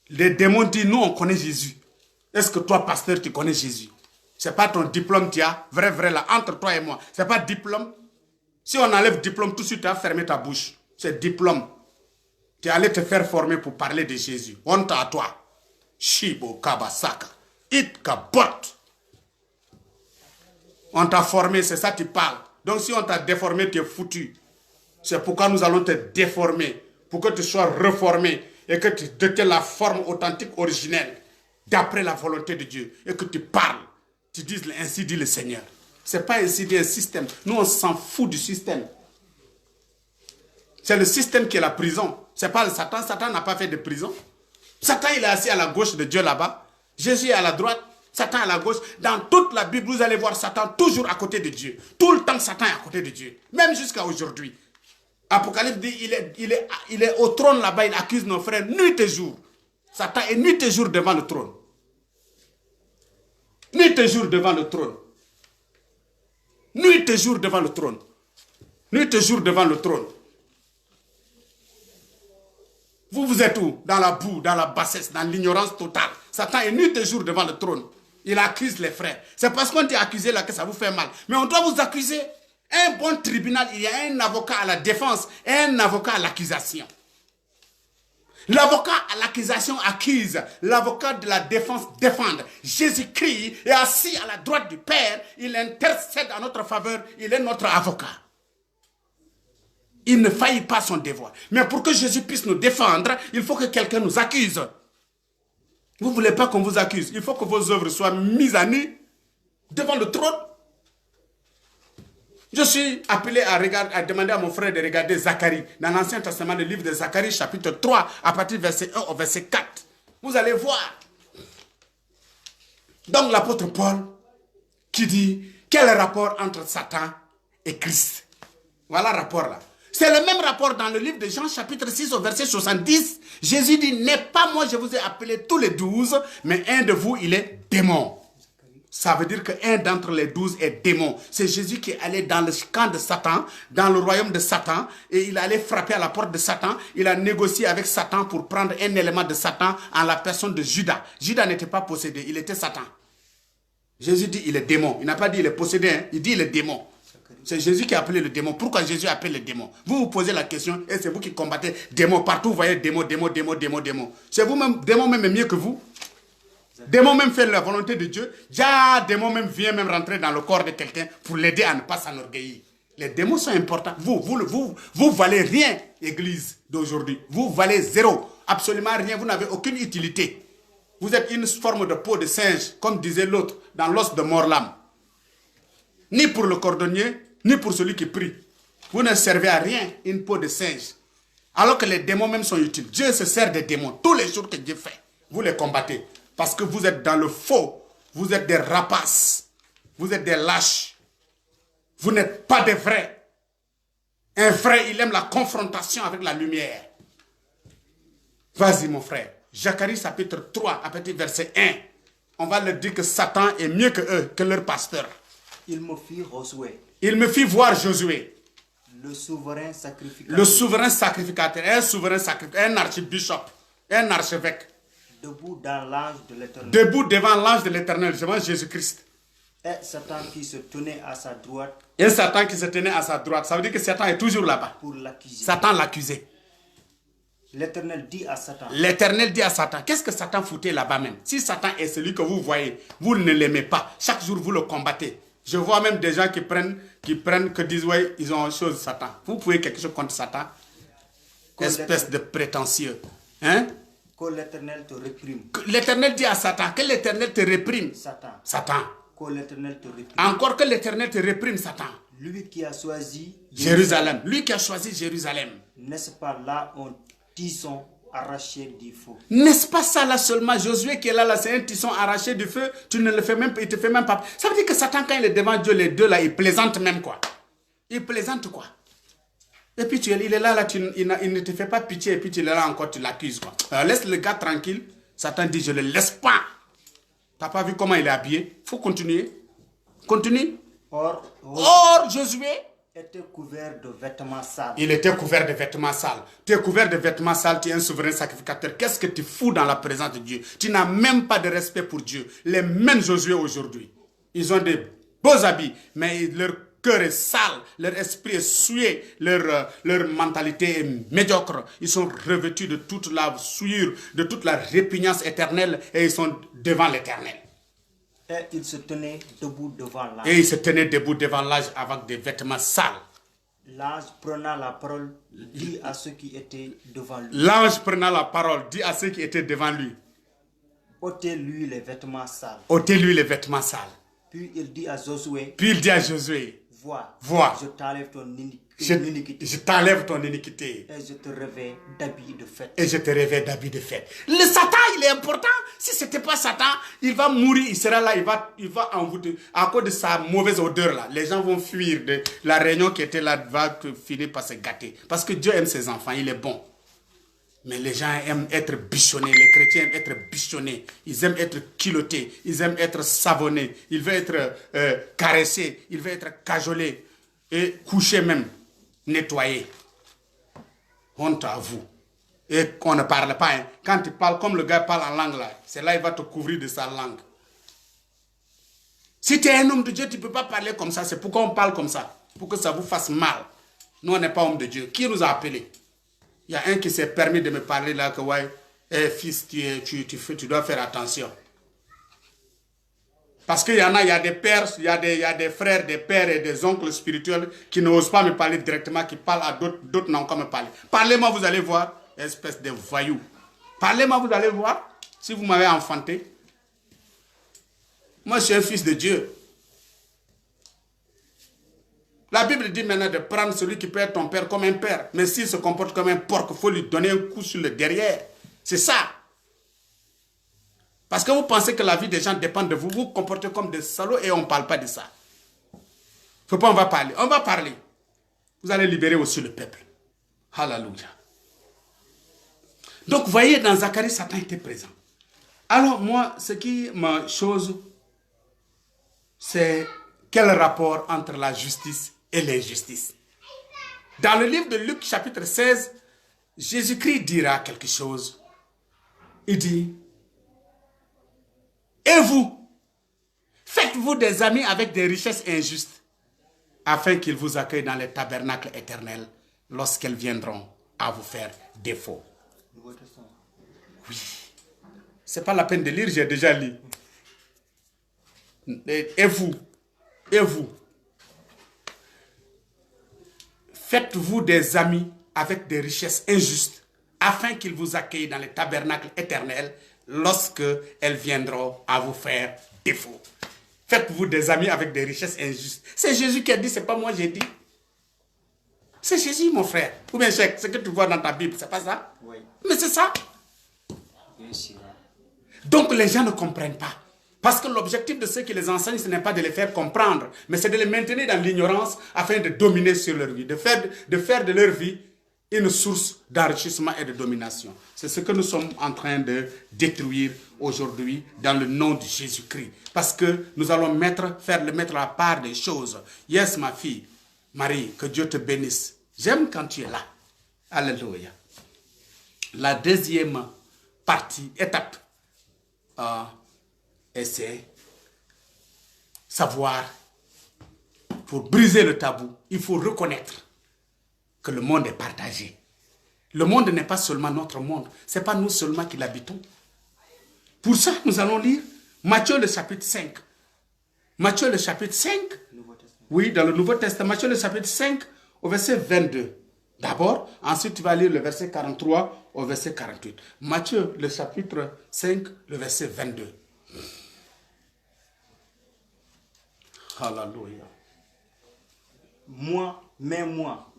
Les démons disent, nous, on connaît Jésus. Est-ce que toi, pasteur, tu connais Jésus? Ce n'est pas ton diplôme, tu as, vrai, là, entre toi et moi. Ce n'est pas diplôme. Si on enlève diplôme, tout de suite, tu as fermé ta bouche. C'est diplôme. Tu es allé te faire former pour parler de Jésus. Honte à toi. Shibo Kabasaka. It Kabot. On t'a formé, c'est ça que tu parles. Donc si on t'a déformé, tu es foutu. C'est pourquoi nous allons te déformer. Pour que tu sois reformé. Et que tu détiennes la forme authentique, originelle. D'après la volonté de Dieu, et que tu parles, tu dises ainsi dit le Seigneur. Ce n'est pas ainsi dit un système. Nous, on s'en fout du système. C'est le système qui est la prison. Ce n'est pas le Satan. Satan n'a pas fait de prison. Satan, il est assis à la gauche de Dieu là-bas. Jésus est à la droite. Satan à la gauche. Dans toute la Bible, vous allez voir Satan toujours à côté de Dieu. Tout le temps, Satan est à côté de Dieu. Même jusqu'à aujourd'hui. Apocalypse dit, il est au trône là-bas, il accuse nos frères nuit et jour. Satan est nuit et jour devant le trône. Nuit et jour devant le trône. Nuit et jour devant le trône. Nuit et jour devant le trône. Vous êtes où? Dans la boue, dans la bassesse, dans l'ignorance totale. Satan est nuit et jour devant le trône. Il accuse les frères. C'est parce qu'on t'est accusé là que ça vous fait mal. Mais on doit vous accuser. Un bon tribunal, il y a un avocat à la défense et un avocat à l'accusation. L'avocat à l'accusation accuse, l'avocat de la défense défend. Jésus-Christ est assis à la droite du Père, il intercède en notre faveur, il est notre avocat. Il ne faillit pas son devoir. Mais pour que Jésus puisse nous défendre, il faut que quelqu'un nous accuse. Vous ne voulez pas qu'on vous accuse. Il faut que vos œuvres soient mises à nu devant le trône. Je suis appelé à demander à mon frère de regarder Zacharie, dans l'Ancien Testament, le livre de Zacharie, chapitre 3, à partir du verset 1 au verset 4. Vous allez voir. Donc l'apôtre Paul, qui dit, quel est le rapport entre Satan et Christ? Voilà le rapport là. C'est le même rapport dans le livre de Jean, chapitre 6, au verset 70. Jésus dit, n'est pas moi, je vous ai appelé tous les 12, mais un de vous, il est démon. Ça veut dire qu'un d'entre les 12 est démon. C'est Jésus qui est allé dans le camp de Satan, dans le royaume de Satan, et il allait frapper à la porte de Satan. Il a négocié avec Satan pour prendre un élément de Satan en la personne de Judas. Judas n'était pas possédé, il était Satan. Jésus dit il est démon. Il n'a pas dit il est possédé, hein? Il dit il est démon. C'est Jésus qui a appelé le démon. Pourquoi Jésus appelle le démon? Vous vous posez la question, et c'est vous qui combattez démon. Partout vous voyez démon. C'est vous-même, démon même est mieux que vous. Démon même fait la volonté de Dieu. Déjà, démon même vient même rentrer dans le corps de quelqu'un pour l'aider à ne pas s'enorgueillir. Les démons sont importants. Vous valez rien, église d'aujourd'hui. Vous valez zéro. Absolument rien. Vous n'avez aucune utilité. Vous êtes une forme de peau de singe, comme disait l'autre, dans l'os de mort-l'âme. Ni pour le cordonnier, ni pour celui qui prie. Vous ne servez à rien, une peau de singe. Alors que les démons même sont utiles. Dieu se sert des démons tous les jours que Dieu fait. Vous les combattez. Parce que vous êtes dans le faux. Vous êtes des rapaces. Vous êtes des lâches. Vous n'êtes pas des vrais. Un vrai, il aime la confrontation avec la lumière. Vas-y mon frère. Zacharie chapitre 3, à partir du verset 1, on va leur dire que Satan est mieux que eux, que leur pasteur. Il me fit Josué, Il me fit voir Josué, le souverain sacrificateur, le souverain sacrificateur, un archbishop, un archevêque, debout dans l'ange de l'Éternel. debout devant l'ange de l'Éternel, devant Jésus-Christ. Et Satan qui se tenait à sa droite Et Satan qui se tenait à sa droite. Ça veut dire que Satan est toujours là-bas. pour l'accuser. Satan l'accusait. L'Éternel dit à Satan, L'Éternel dit à Satan, qu'est-ce que Satan foutait là-bas même? Si Satan est celui que vous voyez, vous ne l'aimez pas. Chaque jour, vous le combattez. Je vois même des gens qui disent, ouais, ils ont chose Satan. Vous pouvez quelque chose contre Satan? Espèce de prétentieux. Hein? que l'Éternel te réprime. L'Éternel dit à Satan, que l'Éternel te réprime. Satan, Satan. que l'Éternel te réprime. Encore que l'Éternel te réprime, Satan. Lui qui a choisi Jérusalem. Lui qui a choisi Jérusalem. N'est-ce pas là un tisson arraché du feu? N'est-ce pas ça là seulement? Josué qui est là, c'est un tisson arraché du feu. Tu ne le fais même pas, il te fait même pas. Ça veut dire que Satan, quand il est devant Dieu, les deux là, il plaisante même quoi. Il plaisante quoi. Et puis il est là, il ne te fait pas pitié, et puis tu es là encore, tu l'accuses quoi. Alors, laisse le gars tranquille. Satan dit, je ne le laisse pas. T'as pas vu comment il est habillé? Faut continuer. Continue. Or, Josué était couvert de vêtements sales. Il était couvert de vêtements sales. Tu es couvert de vêtements sales, tu es un souverain sacrificateur. Qu'est-ce que tu fous dans la présence de Dieu? Tu n'as même pas de respect pour Dieu. Les mêmes Josué aujourd'hui, ils ont des beaux habits, mais leur cœur est sale, leur esprit est souillé, leur mentalité est médiocre. Ils sont revêtus de toute la souillure, de toute la répugnance éternelle, et ils sont devant l'Éternel. Et il se tenait debout devant l'ange. Et il se tenait debout devant l'ange avec des vêtements sales. L'ange prenant la parole dit à ceux qui étaient devant lui. L'ange prenant la parole dit à ceux qui étaient devant lui. Ôtez-lui les vêtements sales. Ôtez-lui les vêtements sales. Puis il dit à Josué. Vois. Je t'enlève ton iniquité. Je t'enlève ton iniquité. Et je te revêts d'habits de fête. Le Satan, il est important. Si ce n'était pas Satan, il va mourir, il sera là, il va envoûter. À cause de sa mauvaise odeur là, les gens vont fuir. La réunion qui était là va finir par se gâter. Parce que Dieu aime ses enfants, il est bon. Mais les gens aiment être bichonnés, les chrétiens aiment être bichonnés, ils aiment être culottés, ils aiment être savonnés, ils veulent être caressés, ils veulent être cajolés et couchés même, nettoyés. Honte à vous. Et qu'on ne parle pas. Hein. Quand tu parles comme le gars parle en langue là, c'est là il va te couvrir de sa langue. Si tu es un homme de Dieu, tu ne peux pas parler comme ça. C'est pourquoi on parle comme ça. Pour que ça vous fasse mal. Nous, on n'est pas homme de Dieu. Qui nous a appelés? Il y a un qui s'est permis de me parler là que ouais, fils, tu dois faire attention. Parce qu'il y en a, il y a des pères, il y a des frères, des pères et des oncles spirituels qui n'osent pas me parler directement, qui parlent à d'autres n'ont qu'à me parler. Parlez-moi, vous allez voir, espèce de voyou. Parlez-moi, vous allez voir, si vous m'avez enfanté. Moi, je suis un fils de Dieu. La Bible dit maintenant de prendre celui qui peut être ton père comme un père. Mais s'il se comporte comme un porc, il faut lui donner un coup sur le derrière. C'est ça. Parce que vous pensez que la vie des gens dépend de vous. Vous vous comportez comme des salauds et on ne parle pas de ça. Faut pas, on va parler. On va parler. Vous allez libérer aussi le peuple. Alléluia. Donc, vous voyez, dans Zacharie, Satan était présent. Alors, moi, ce qui me chose, c'est quel rapport entre la justice et l'injustice. Dans le livre de Luc, chapitre 16, Jésus-Christ dira quelque chose. Il dit, et vous, faites-vous des amis avec des richesses injustes, afin qu'ils vous accueillent dans les tabernacles éternels, lorsqu'elles viendront à vous faire défaut. Oui. C'est pas la peine de lire, j'ai déjà lu. Et vous, faites-vous des amis avec des richesses injustes, afin qu'ils vous accueillent dans les tabernacles éternels, lorsque elles viendront à vous faire défaut. Faites-vous des amis avec des richesses injustes. C'est Jésus qui a dit, c'est pas moi j'ai dit. C'est Jésus, mon frère. Ou bien, Cheikh, ce que tu vois dans ta Bible, c'est pas ça? Oui. Mais c'est ça. Bien sûr. Donc les gens ne comprennent pas. Parce que l'objectif de ceux qui les enseignent, ce n'est pas de les faire comprendre, mais c'est de les maintenir dans l'ignorance afin de dominer sur leur vie, de faire de leur vie une source d'enrichissement et de domination. C'est ce que nous sommes en train de détruire aujourd'hui dans le nom de Jésus-Christ. Parce que nous allons faire mettre à part des choses. Yes, ma fille, Marie, que Dieu te bénisse. J'aime quand tu es là. Alléluia. La deuxième étape, c'est savoir, pour briser le tabou, il faut reconnaître que le monde est partagé. Le monde n'est pas seulement notre monde, ce n'est pas nous seulement qui l'habitons. Pour ça, nous allons lire Matthieu le chapitre 5. Matthieu le chapitre 5, oui, dans le Nouveau Testament, Matthieu le chapitre 5 au verset 22. D'abord, ensuite tu vas lire le verset 43 au verset 48. Matthieu le chapitre 5, le verset 22. Alléluia. Mais moi,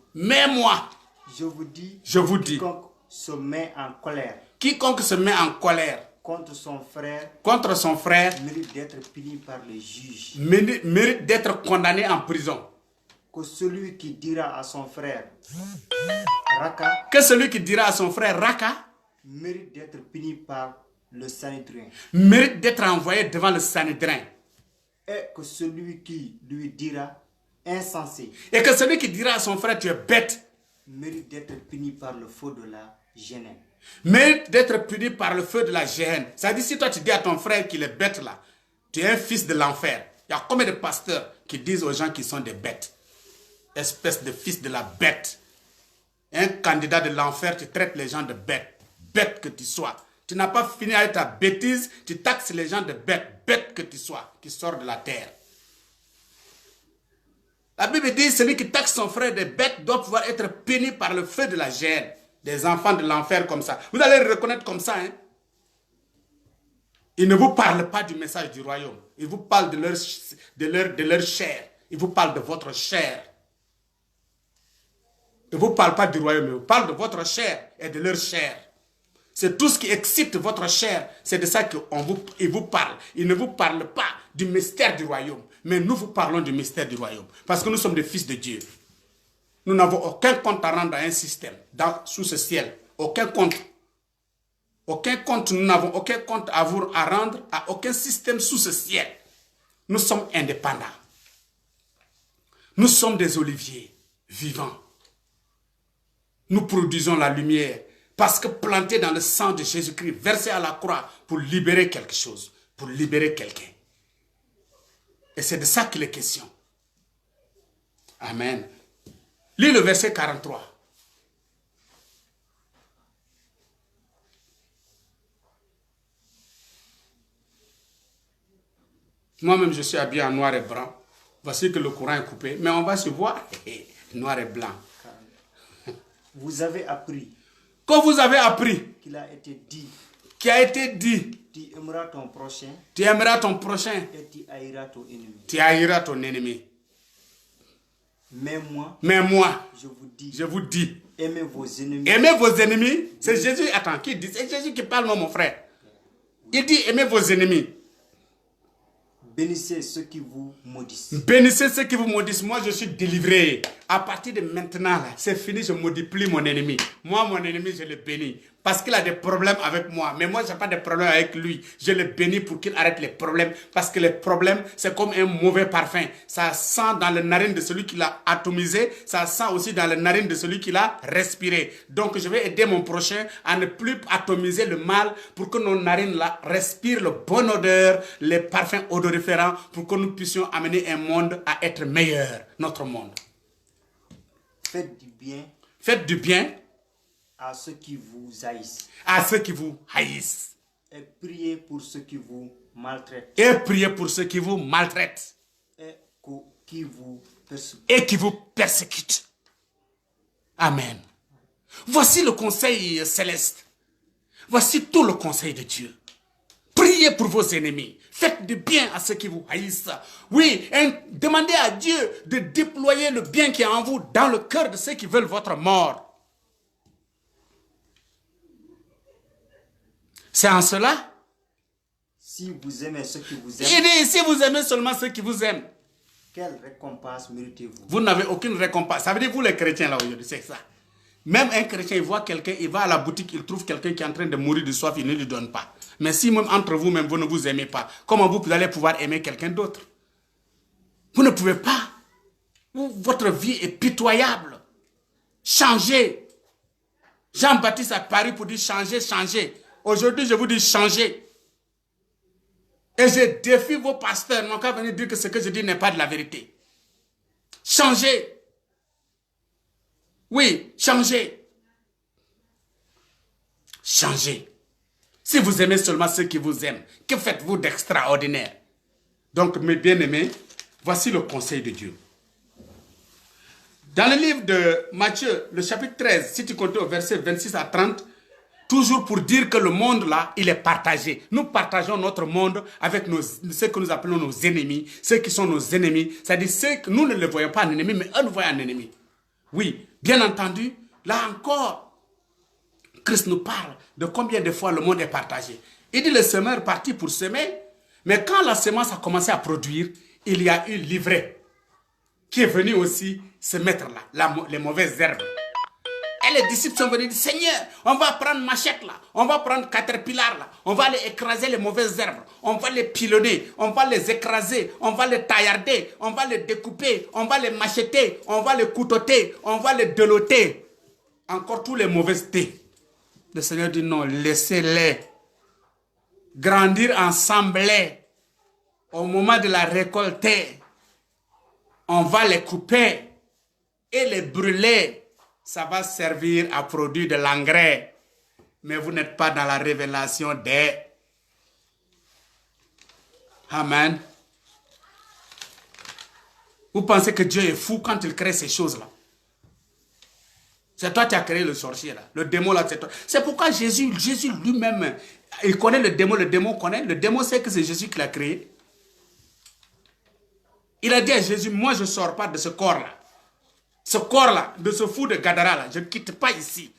je vous dis, quiconque se met en colère contre son frère mérite d'être puni par le juge. Mérite d'être condamné en prison. Que celui qui dira à son frère Raka, mérite d'être puni par le Sanhédrin. Mérite d'être envoyé devant le Sanhédrin. Et que celui qui lui dira insensé. Et que celui qui dira à son frère tu es bête. Mérite d'être puni par le feu de la géhenne. Mérite d'être puni par le feu de la géhenne. C'est-à-dire si toi tu dis à ton frère qu'il est bête là, tu es un fils de l'enfer. Il y a combien de pasteurs qui disent aux gens qu'ils sont des bêtes? Espèce de fils de la bête. Un candidat de l'enfer, tu traites les gens de bêtes. Bête que tu sois. Tu n'as pas fini avec ta bêtise, tu taxes les gens de bêtes. Bête que tu sois, qui sort de la terre. La Bible dit, celui qui taxe son frère de bête doit pouvoir être puni par le feu de la géhenne. Des enfants de l'enfer comme ça. Vous allez le reconnaître comme ça. Hein? Ils ne vous parlent pas du message du royaume. Ils vous parlent de leur chair. Ils vous parlent de votre chair. Ils ne vous parlent pas du royaume, ils vous parlent de votre chair et de leur chair. C'est tout ce qui excite votre chair. C'est de ça qu'ils vous parlent. Ils ne vous parlent pas du mystère du royaume. Mais nous vous parlons du mystère du royaume. Parce que nous sommes des fils de Dieu. Nous n'avons aucun compte à rendre à un système sous ce ciel. Aucun compte. Aucun compte. Nous n'avons aucun compte à rendre à aucun système sous ce ciel. Nous sommes indépendants. Nous sommes des oliviers vivants. Nous produisons la lumière parce que plantés dans le sang de Jésus-Christ, versé à la croix pour libérer quelque chose, pour libérer quelqu'un. Et c'est de ça qu'il est question. Amen. Lis le verset 43. Moi-même, je suis habillé en noir et blanc. Voici que le courant est coupé. Mais on va se voir noir et blanc. Vous avez appris. Que vous avez appris. Qu'il a été dit. Qui a été dit. Tu aimeras ton prochain. Tu aimeras ton prochain. Et tu haïras ton ennemi. Tu haïras ton ennemi. Mais moi. Je vous dis. Aimez vos ennemis. Aimez vos ennemis. C'est Jésus. Attends, qui dit? C'est Jésus qui parle, non, mon frère. Il dit aimez vos ennemis. Bénissez ceux qui vous maudissent. Bénissez ceux qui vous maudissent. Moi, je suis délivré. À partir de maintenant, c'est fini, je ne maudis plus mon ennemi. Moi, mon ennemi, je le bénis. Parce qu'il a des problèmes avec moi. Mais moi, je n'ai pas de problème avec lui. Je le bénis pour qu'il arrête les problèmes. Parce que les problèmes, c'est comme un mauvais parfum. Ça sent dans les narines de celui qui l'a atomisé. Ça sent aussi dans les narines de celui qui l'a respiré. Donc, je vais aider mon prochain à ne plus atomiser le mal pour que nos narines là respirent le bon odeur, les parfums odoriférants pour que nous puissions amener un monde à être meilleur. Notre monde. Faites du bien. Faites du bien. À ceux qui vous haïssent. À ceux qui vous haïssent. Et priez pour ceux qui vous maltraitent. Et priez pour ceux qui vous maltraitent. Et qui vous persécutent. Et qui vous persécutent. Amen. Voici le conseil céleste. Voici tout le conseil de Dieu. Priez pour vos ennemis. Faites du bien à ceux qui vous haïssent. Oui, demandez à Dieu de déployer le bien qui est en vous dans le cœur de ceux qui veulent votre mort. C'est en cela. Si vous aimez ceux qui vous aiment. Il dit, si vous aimez seulement ceux qui vous aiment. Quelle récompense méritez-vous? Vous n'avez aucune récompense. Ça veut dire vous les chrétiens là aujourd'hui, c'est ça. Même un chrétien, il voit quelqu'un, il va à la boutique, il trouve quelqu'un qui est en train de mourir de soif, il ne lui donne pas. Mais si même entre vous, même vous ne vous aimez pas, comment vous allez pouvoir aimer quelqu'un d'autre? Vous ne pouvez pas. Votre vie est pitoyable. Changez. Jean-Baptiste a paru pour dire changez, changez. Aujourd'hui, je vous dis changez. Et je défie vos pasteurs, n'ont qu'à venir dire que ce que je dis n'est pas de la vérité. Changez. Oui, changez. Changez. Si vous aimez seulement ceux qui vous aiment, que faites-vous d'extraordinaire? Donc, mes bien-aimés, voici le conseil de Dieu. Dans le livre de Matthieu, le chapitre 13, si tu comptes au verset 26 à 30, toujours pour dire que le monde là, il est partagé. Nous partageons notre monde avec ceux que nous appelons nos ennemis, ceux qui sont nos ennemis, c'est-à-dire ceux que nous ne les voyons pas en ennemis, mais eux nous voient en ennemis. Oui, bien entendu, là encore, Christ nous parle de combien de fois le monde est partagé. Il dit le semeur partit pour semer, mais quand la semence a commencé à produire, il y a eu l'ivraie qui est venu aussi se mettre là, les mauvaises herbes. Et les disciples sont venus dire, Seigneur, on va prendre machette là, on va prendre caterpillar là, on va aller écraser les mauvaises herbes, on va les pilonner, on va les écraser, on va les taillarder, on va les découper, on va les macheter, on va les couteauter, on va les deloter. Encore tous les mauvaises thés. Le Seigneur dit non, laissez-les grandir ensemble. Au moment de la récolte, on va les couper et les brûler. Ça va servir à produire de l'engrais. Mais vous n'êtes pas dans la révélation des... Amen. Vous pensez que Dieu est fou quand il crée ces choses-là? C'est toi qui as créé le sorcier là. Le démon là, c'est toi. C'est pourquoi Jésus lui-même, il connaît le démon connaît. Le démon sait que c'est Jésus qui l'a créé. Il a dit à Jésus, moi je ne sors pas de ce corps-là. Ce corps-là, de ce fou de Gadara là, je ne quitte pas ici.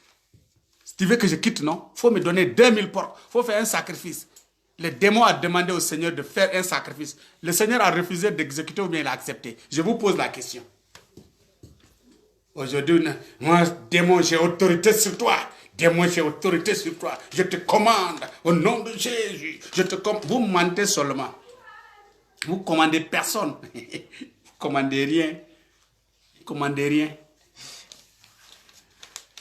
Si tu veux que je quitte, non? Il faut me donner 2000 porcs. Il faut faire un sacrifice. Le démon a demandé au Seigneur de faire un sacrifice. Le Seigneur a refusé d'exécuter ou bien il a accepté. Je vous pose la question. Aujourd'hui, moi, démon, j'ai autorité sur toi. Démon, j'ai autorité sur toi. Je te commande au nom de Jésus. Vous mentez seulement. Vous ne commandez personne. Vous ne commandez rien. Vous ne commandez rien.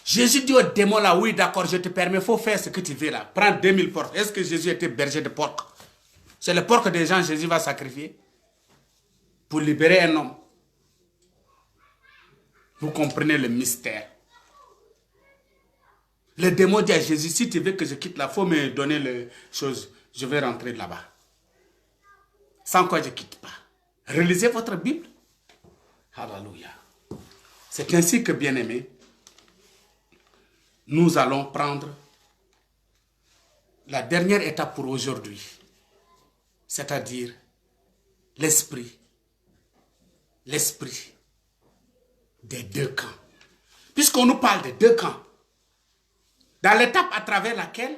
Jésus dit au démon là, oui d'accord, je te permets, il faut faire ce que tu veux là. Prends 2000 porcs. Est-ce que Jésus était berger de porcs? C'est le porc des gens Jésus va sacrifier pour libérer un homme. Vous comprenez le mystère. Le démon dit à Jésus, si tu veux que je quitte là, il faut me donner les choses. Je vais rentrer là-bas. Sans quoi je ne quitte pas. Relisez votre Bible. Alléluia. C'est ainsi que, bien-aimés, nous allons prendre la dernière étape pour aujourd'hui. C'est-à-dire l'esprit. L'esprit des deux camps. Puisqu'on nous parle des deux camps, dans l'étape à travers laquelle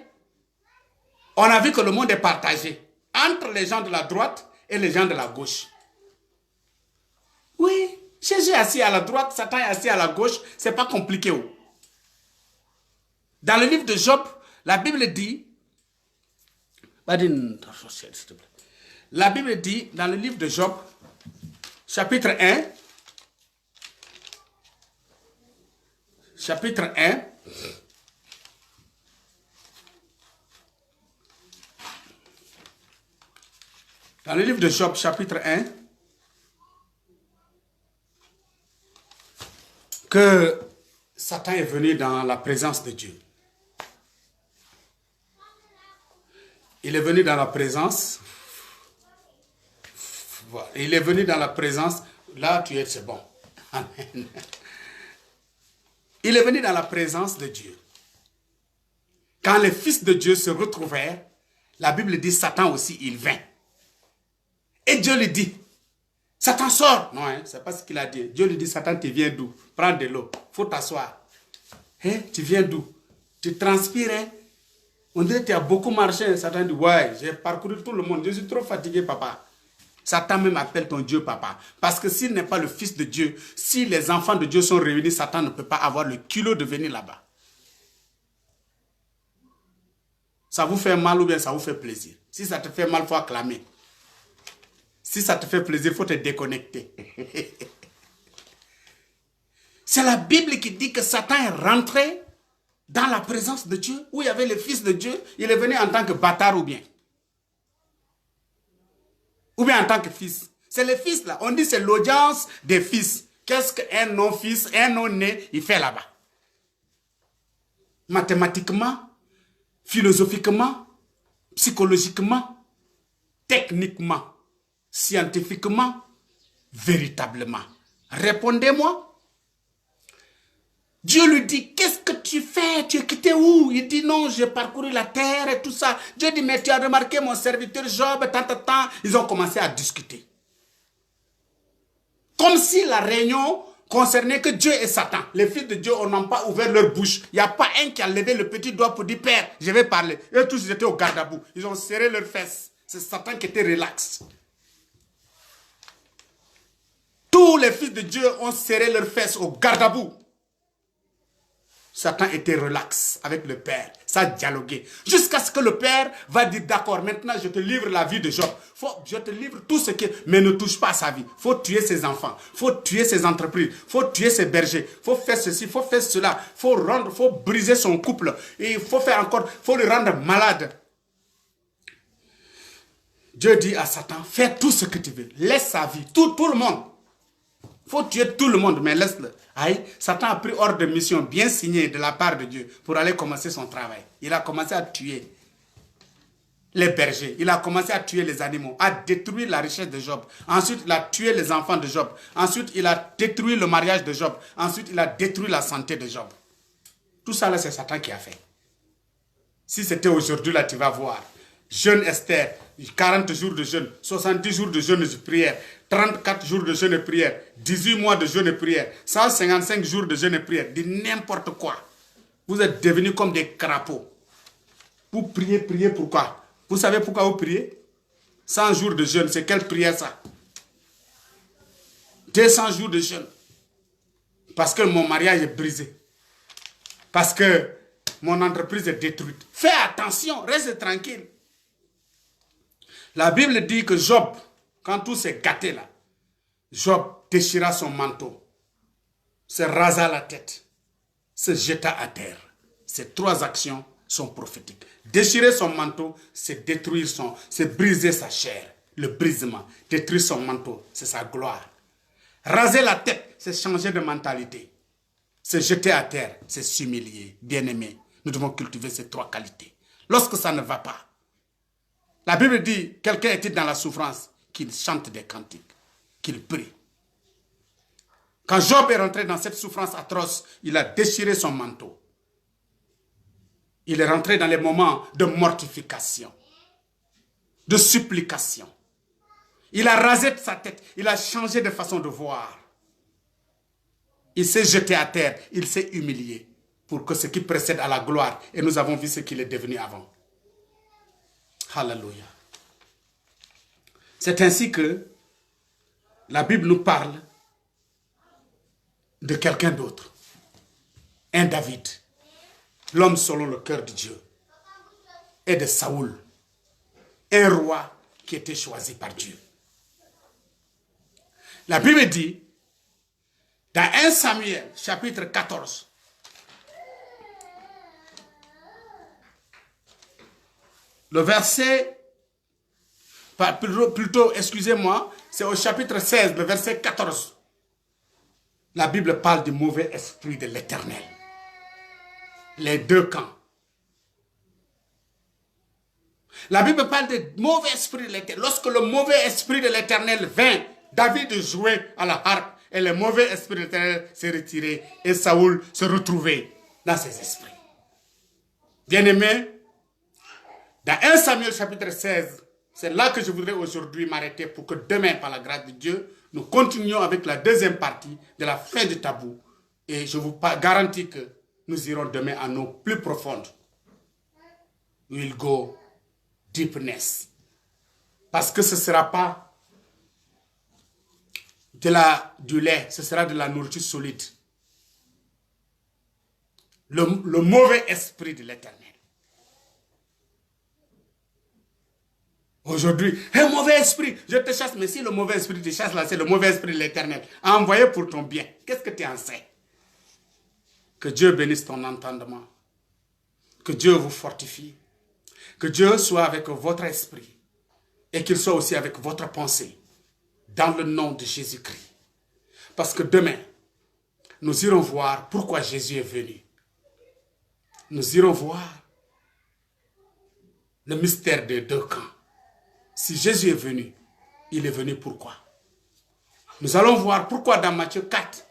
on a vu que le monde est partagé entre les gens de la droite et les gens de la gauche. Oui, Jésus est assis à la droite, Satan est assis à la gauche, c'est pas compliqué. Dans le livre de Job, la Bible dit, dans le livre de Job, chapitre 1, dans le livre de Job, chapitre 1, que Satan est venu dans la présence de Dieu. Il est venu dans la présence. Voilà. Il est venu dans la présence. Là, tu es, c'est bon. Amen. Il est venu dans la présence de Dieu. Quand les fils de Dieu se retrouvèrent, la Bible dit Satan aussi, il vint. Et Dieu lui dit, Satan sort. Non, hein, c'est pas ce qu'il a dit. Dieu lui dit, Satan, tu viens d'où? Prends de l'eau. Il faut t'asseoir. Hein, tu viens d'où? Tu transpires. Hein? On dirait que tu as beaucoup marché. Satan dit, ouais, j'ai parcouru tout le monde. Je suis trop fatigué, papa. Satan même appelle ton Dieu papa. Parce que s'il n'est pas le fils de Dieu, si les enfants de Dieu sont réunis, Satan ne peut pas avoir le culot de venir là-bas. Ça vous fait mal ou bien ça vous fait plaisir? Si ça te fait mal, il faut acclamer. Si ça te fait plaisir, il faut te déconnecter. C'est la Bible qui dit que Satan est rentré dans la présence de Dieu, où il y avait le Fils de Dieu. Il est venu en tant que bâtard ou bien en tant que fils. C'est le fils là. On dit c'est l'audience des fils. Qu'est-ce qu'un non-fils, un non-né, il fait là-bas? Mathématiquement, philosophiquement, psychologiquement, techniquement, scientifiquement, véritablement. Répondez-moi. Dieu lui dit, qu'est-ce que tu fais? Tu es quitté où? Il dit, non, j'ai parcouru la terre et tout ça. Dieu dit, mais tu as remarqué mon serviteur Job, tant. Ils ont commencé à discuter. Comme si la réunion concernait que Dieu et Satan. Les fils de Dieu n'ont pas ouvert leur bouche. Il n'y a pas un qui a levé le petit doigt pour dire, Père, je vais parler. Eux tous, ils étaient au garde-à-bout. Ils ont serré leurs fesses. C'est Satan qui était relax. Tous les fils de Dieu ont serré leurs fesses au garde-à-bout. Satan était relax avec le Père. Ça a dialogué. Jusqu'à ce que le Père va dire, d'accord, maintenant je te livre la vie de Job. Je te livre tout ce qui... Mais ne touche pas à sa vie. Il faut tuer ses enfants. Il faut tuer ses entreprises. Il faut tuer ses bergers. Il faut faire ceci, il faut faire cela. Il faut briser son couple. Et il faut faire encore... Il faut le rendre malade. Dieu dit à Satan, fais tout ce que tu veux. Laisse sa vie. Tout le monde. Il faut tuer tout le monde, mais laisse-le. Aïe, Satan a pris ordre de mission bien signé de la part de Dieu pour aller commencer son travail. Il a commencé à tuer les bergers. Il a commencé à tuer les animaux, à détruire la richesse de Job. Ensuite, il a tué les enfants de Job. Ensuite, il a détruit le mariage de Job. Ensuite, il a détruit la santé de Job. Tout ça, là, c'est Satan qui a fait. Si c'était aujourd'hui, là, tu vas voir. Jeûne Esther, 40 jours de jeûne, 70 jours de jeûne et de prière, 34 jours de jeûne et prière, 18 mois de jeûne et prière, 155 jours de jeûne et prière, de n'importe quoi. Vous êtes devenus comme des crapauds. Vous priez pourquoi? Vous savez pourquoi vous priez? 100 jours de jeûne, c'est quelle prière ça? 200 jours de jeûne. Parce que mon mariage est brisé. Parce que mon entreprise est détruite. Fais attention, reste tranquille. La Bible dit que Job, quand tout s'est gâté là, Job déchira son manteau, se rasa la tête, se jeta à terre. Ces trois actions sont prophétiques. Déchirer son manteau, c'est détruire c'est briser sa chair, le brisement. Détruire son manteau, c'est sa gloire. Raser la tête, c'est changer de mentalité. Se jeter à terre, c'est s'humilier. Bien-aimé, nous devons cultiver ces trois qualités. Lorsque ça ne va pas, la Bible dit, quelqu'un est dans la souffrance, qu'il chante des cantiques, qu'il prie. Quand Job est rentré dans cette souffrance atroce, il a déchiré son manteau. Il est rentré dans les moments de mortification, de supplication. Il a rasé sa tête, il a changé de façon de voir. Il s'est jeté à terre, il s'est humilié pour que ce qui précède à la gloire, et nous avons vu ce qu'il est devenu avant. Alléluia. C'est ainsi que la Bible nous parle de quelqu'un d'autre. Un David, l'homme selon le cœur de Dieu, et de Saoul, un roi qui était choisi par Dieu. La Bible dit, dans 1 Samuel, chapitre 14, le verset, plutôt, excusez-moi, c'est au chapitre 16, le verset 14. La Bible parle du mauvais esprit de l'Éternel. Les deux camps. La Bible parle du mauvais esprit de l'Éternel. Lorsque le mauvais esprit de l'Éternel vint, David jouait à la harpe et le mauvais esprit de l'Éternel s'est retiré et Saoul se retrouvait dans ses esprits. Bien-aimés, dans 1 Samuel chapitre 16, c'est là que je voudrais aujourd'hui m'arrêter pour que demain, par la grâce de Dieu, nous continuions avec la deuxième partie de la fin du tabou. Et je vous garantis que nous irons demain à nos plus profondes. We'll go deepness. Parce que ce ne sera pas du lait, ce sera de la nourriture solide. Le mauvais esprit de l'Éternel. Aujourd'hui, un mauvais esprit, je te chasse, mais si le mauvais esprit te chasse là, c'est le mauvais esprit de l'Éternel, envoyé pour ton bien. Qu'est-ce que tu en sais? Que Dieu bénisse ton entendement. Que Dieu vous fortifie. Que Dieu soit avec votre esprit. Et qu'il soit aussi avec votre pensée. Dans le nom de Jésus-Christ. Parce que demain, nous irons voir pourquoi Jésus est venu. Nous irons voir le mystère des deux camps. Si Jésus est venu, il est venu pourquoi? Nous allons voir pourquoi dans Matthieu 4,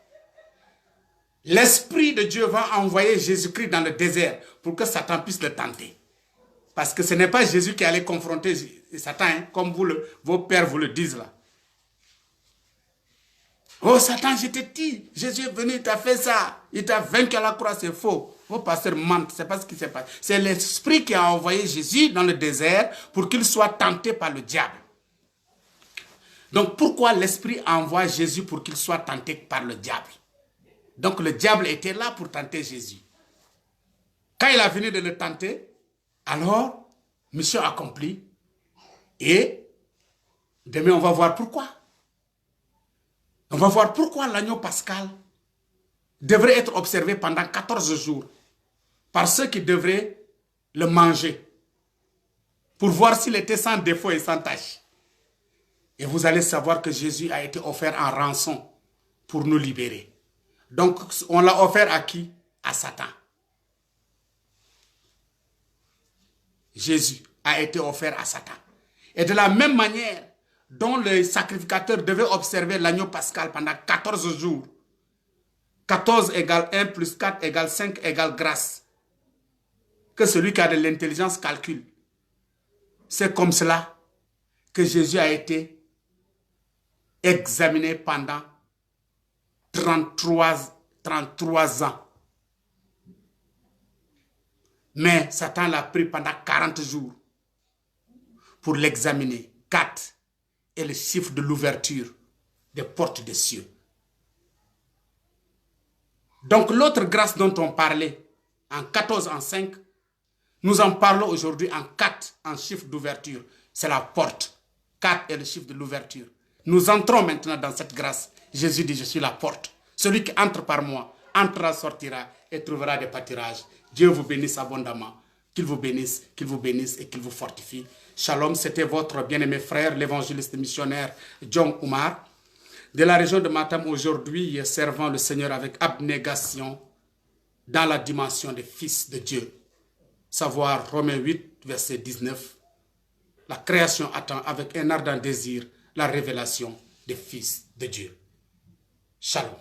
l'Esprit de Dieu va envoyer Jésus-Christ dans le désert pour que Satan puisse le tenter. Parce que ce n'est pas Jésus qui allait confronter Satan, hein, comme vos pères vous le disent là. Oh Satan, je te dis, Jésus est venu, il t'a fait ça, il t'a vaincu à la croix, c'est faux. Vos pasteurs mentent, c'est pas ce qui s'est passé. C'est l'Esprit qui a envoyé Jésus dans le désert pour qu'il soit tenté par le diable. Donc pourquoi l'Esprit envoie Jésus pour qu'il soit tenté par le diable? Donc le diable était là pour tenter Jésus. Quand il a fini de le tenter, alors, mission accomplie. Et demain, on va voir pourquoi. On va voir pourquoi l'agneau pascal devrait être observé pendant 14 jours par ceux qui devraient le manger pour voir s'il était sans défaut et sans tache. Et vous allez savoir que Jésus a été offert en rançon pour nous libérer. Donc, on l'a offert à qui? À Satan. Jésus a été offert à Satan. Et de la même manière dont le sacrificateur devait observer l'agneau pascal pendant 14 jours, 14 égale 1 plus 4 égale 5 égale grâce, que celui qui a de l'intelligence calcule. C'est comme cela que Jésus a été examiné pendant 33 ans. Mais Satan l'a pris pendant 40 jours pour l'examiner. 4 est le chiffre de l'ouverture des portes des cieux. Donc l'autre grâce dont on parlait en 14, en 5, nous en parlons aujourd'hui en 4, en chiffre d'ouverture. C'est la porte. 4 est le chiffre de l'ouverture. Nous entrons maintenant dans cette grâce. Jésus dit, je suis la porte. Celui qui entre par moi, entrera, sortira et trouvera des pâturages. Dieu vous bénisse abondamment. Qu'il vous bénisse et qu'il vous fortifie. Shalom, c'était votre bien-aimé frère, l'évangéliste missionnaire John Oumar, de la région de Matam, aujourd'hui servant le Seigneur avec abnégation dans la dimension des fils de Dieu. Savoir Romains 8, verset 19. La création attend avec un ardent désir la révélation des fils de Dieu. Shalom.